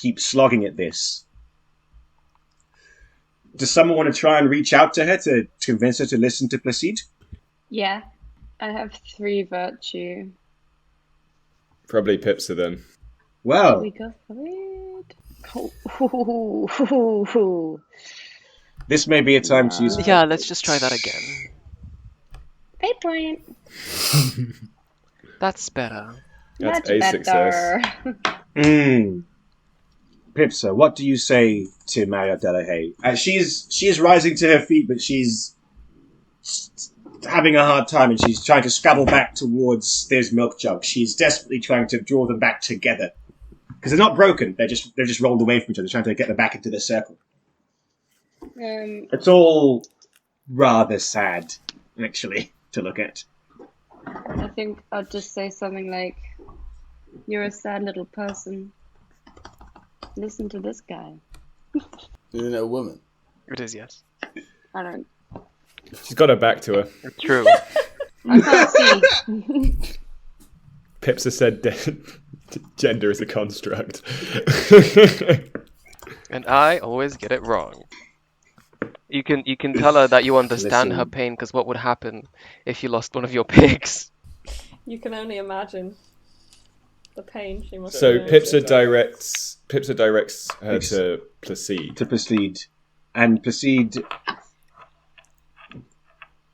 keep slogging at this. Does someone want to try and reach out to her to convince her to listen to Placide? Yeah, I have 3 virtue. Probably Pipsa then. Well, We go for it. Oh. this may be a time to use... Yeah, let's just try that again. 8 point. That's better. That's Much a success. better. Pipsa, what do you say to Marriott Delahaye? She is rising to her feet, but she's having a hard time, and she's trying to scrabble back towards those milk jugs. She's desperately trying to draw them back together because they're not broken; they're just rolled away from each other, trying to get them back into the circle. It's all rather sad, actually, to look at. I think I'll just say something like, "You're a sad little person. Listen to this guy." Isn't it a woman? It is, yes. I don't. She's got her back to her. It's true. I can't see. Pipsa said gender is a construct. And I always get it wrong. You can tell her that you understand her Listen. pain, because what would happen if you lost one of your pigs? You can only imagine the pain she must So have. Pipsa directs her to Placide. To Placide, and Placide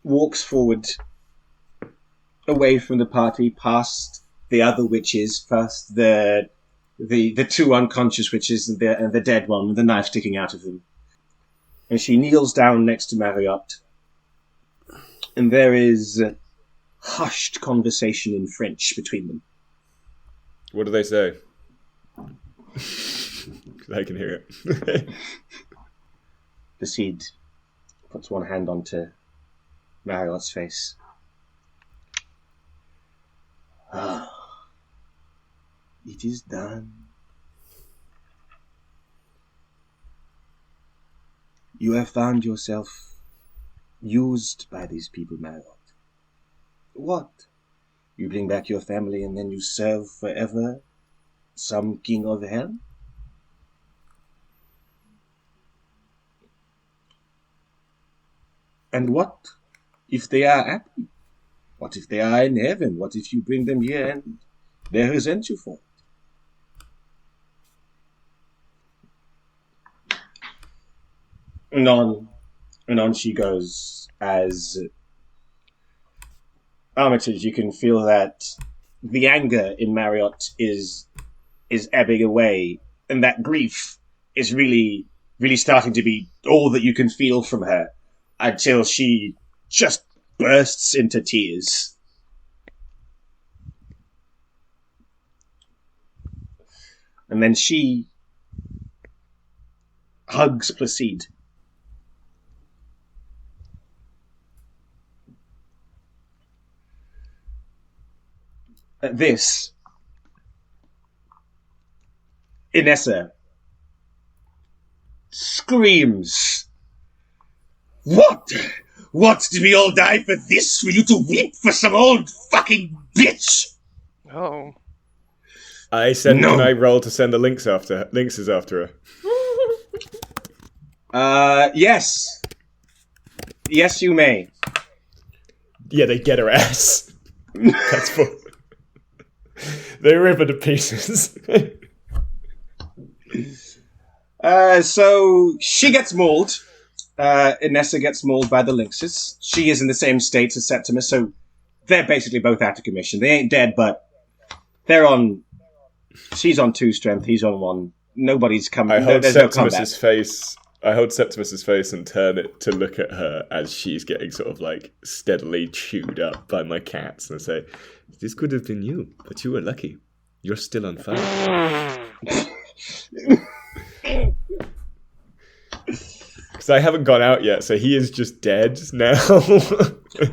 walks forward away from the party, past the other witches, past the two unconscious witches and the dead one with the knife sticking out of them. And she kneels down next to Marriott, and there is hushed conversation in French between them. What do they say? I can hear it. Placide puts one hand onto Marriott's face. Ah, it is done. You have found yourself used by these people, Marriott. What? You bring back your family and then you serve forever some king of hell? And what if they are happy? What if they are in heaven? What if you bring them here and they resent you for it? And on she goes, as Armitage, you can feel that the anger in Marriott is ebbing away, and that grief is really, really starting to be all that you can feel from her, until she just bursts into tears. And then she hugs Placide. At this, Inessa screams, "What? What, did we all die for this? For you to weep for some old fucking bitch?" Oh. I said, No. can I roll to send the lynxes after her? Yes. Yes, you may. Yeah, they get her ass. That's for... They rip her to pieces. So she gets mauled. Inessa gets mauled by the lynxes. She is in the same state as Septimus, so they're basically both out of commission. They ain't dead, but they're on... She's on 2 strength, he's on 1. Nobody's coming. I hold There's no combat. Septimus's face and turn it to look at her as she's getting sort of like steadily chewed up by my cats, and I say, "This could have been you, but you were lucky. You're still on fire." Because I haven't gone out yet, so he is just dead now.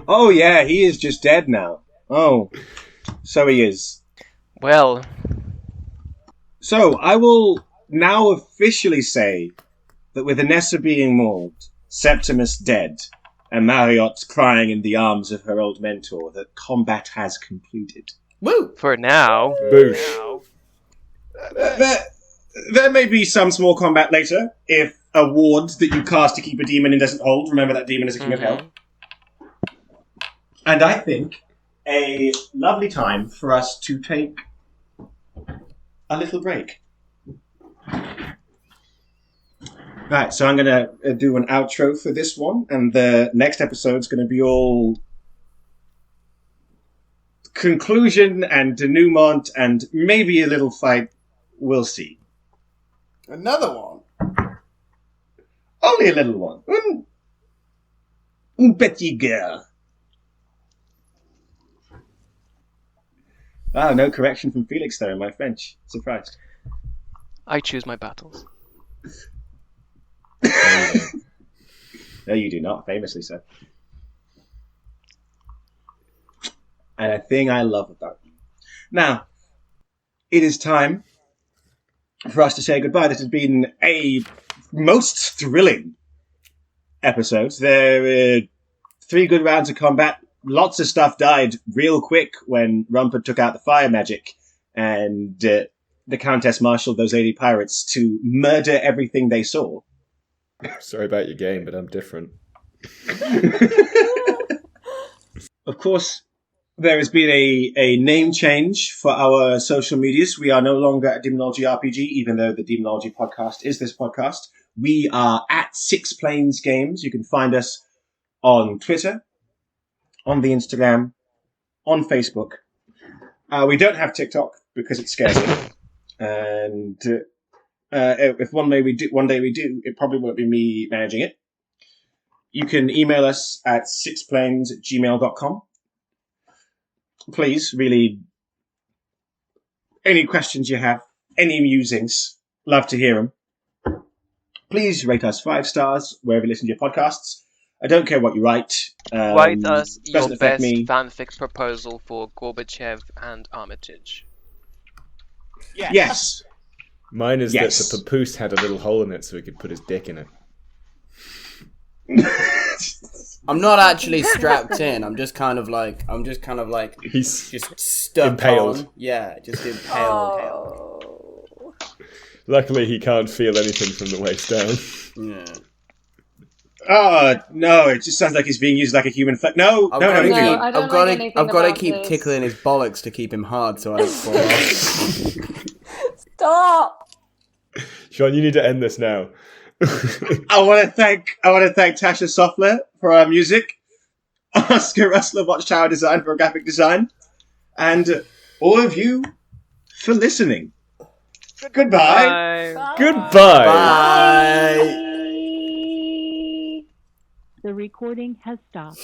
Oh yeah, he is just dead now. Oh, so he is. Well, So I will now officially say that with Inessa being mauled, Septimus dead, and Marriott crying in the arms of her old mentor, that combat has concluded. Woo! for now. Boosh. There may be some small combat later, if a ward that you cast to keep a demon in doesn't hold. Remember that demon is a king of hell. And I think a lovely time for us to take a little break. Right, so I'm going to do an outro for this one, and the next episode's going to be all conclusion and denouement and maybe a little fight. We'll see. Another one. Only a little one. Un petit girl. Wow, no correction from Felix there in my French. Surprised. I choose my battles. No, you do not. Famously so. And a thing I love about you. Now, it is time for us to say goodbye. This has been a most thrilling episode. There were 3 good rounds of combat. Lots of stuff died real quick when Rumper took out the fire magic, and the Countess marshaled those 80 pirates to murder everything they saw. Sorry about your game, but I'm different. Of course, there has been a name change for our social medias. We are no longer at Demonology RPG, even though the Demonology podcast is this podcast. We are at Six Planes Games. You can find us on Twitter, on the Instagram, on Facebook. We don't have TikTok because it scares me. And if one day we do, it probably won't be me managing it. You can email us at sixplanes@gmail.com. Please, really, any questions you have, any musings, love to hear them. Please rate us 5 stars wherever you listen to your podcasts. I don't care what you write. Write us your doesn't affect best me. fanfic proposal for Gorbachev and Armitage. Yes. Mine is Yes. that the papoose had a little hole in it so he could put his dick in it. I'm not actually strapped in. I'm just kind of like He's just stuck impaled. on. Yeah, just impaled. Oh. Luckily, he can't feel anything from the waist down. Yeah. Oh, no, it just sounds like he's being used like a human No, I've no, got to no, keep, no. I don't I've got like to, anything I've got to about keep this. tickling his bollocks to keep him hard, so I don't fall off. Stop! Sean, you need to end this now. I want to thank Tasha Soffler for our music, Oscar Russell, Watchtower Design for graphic design, and all of you for listening. Goodbye. Bye. Goodbye. Bye. The recording has stopped.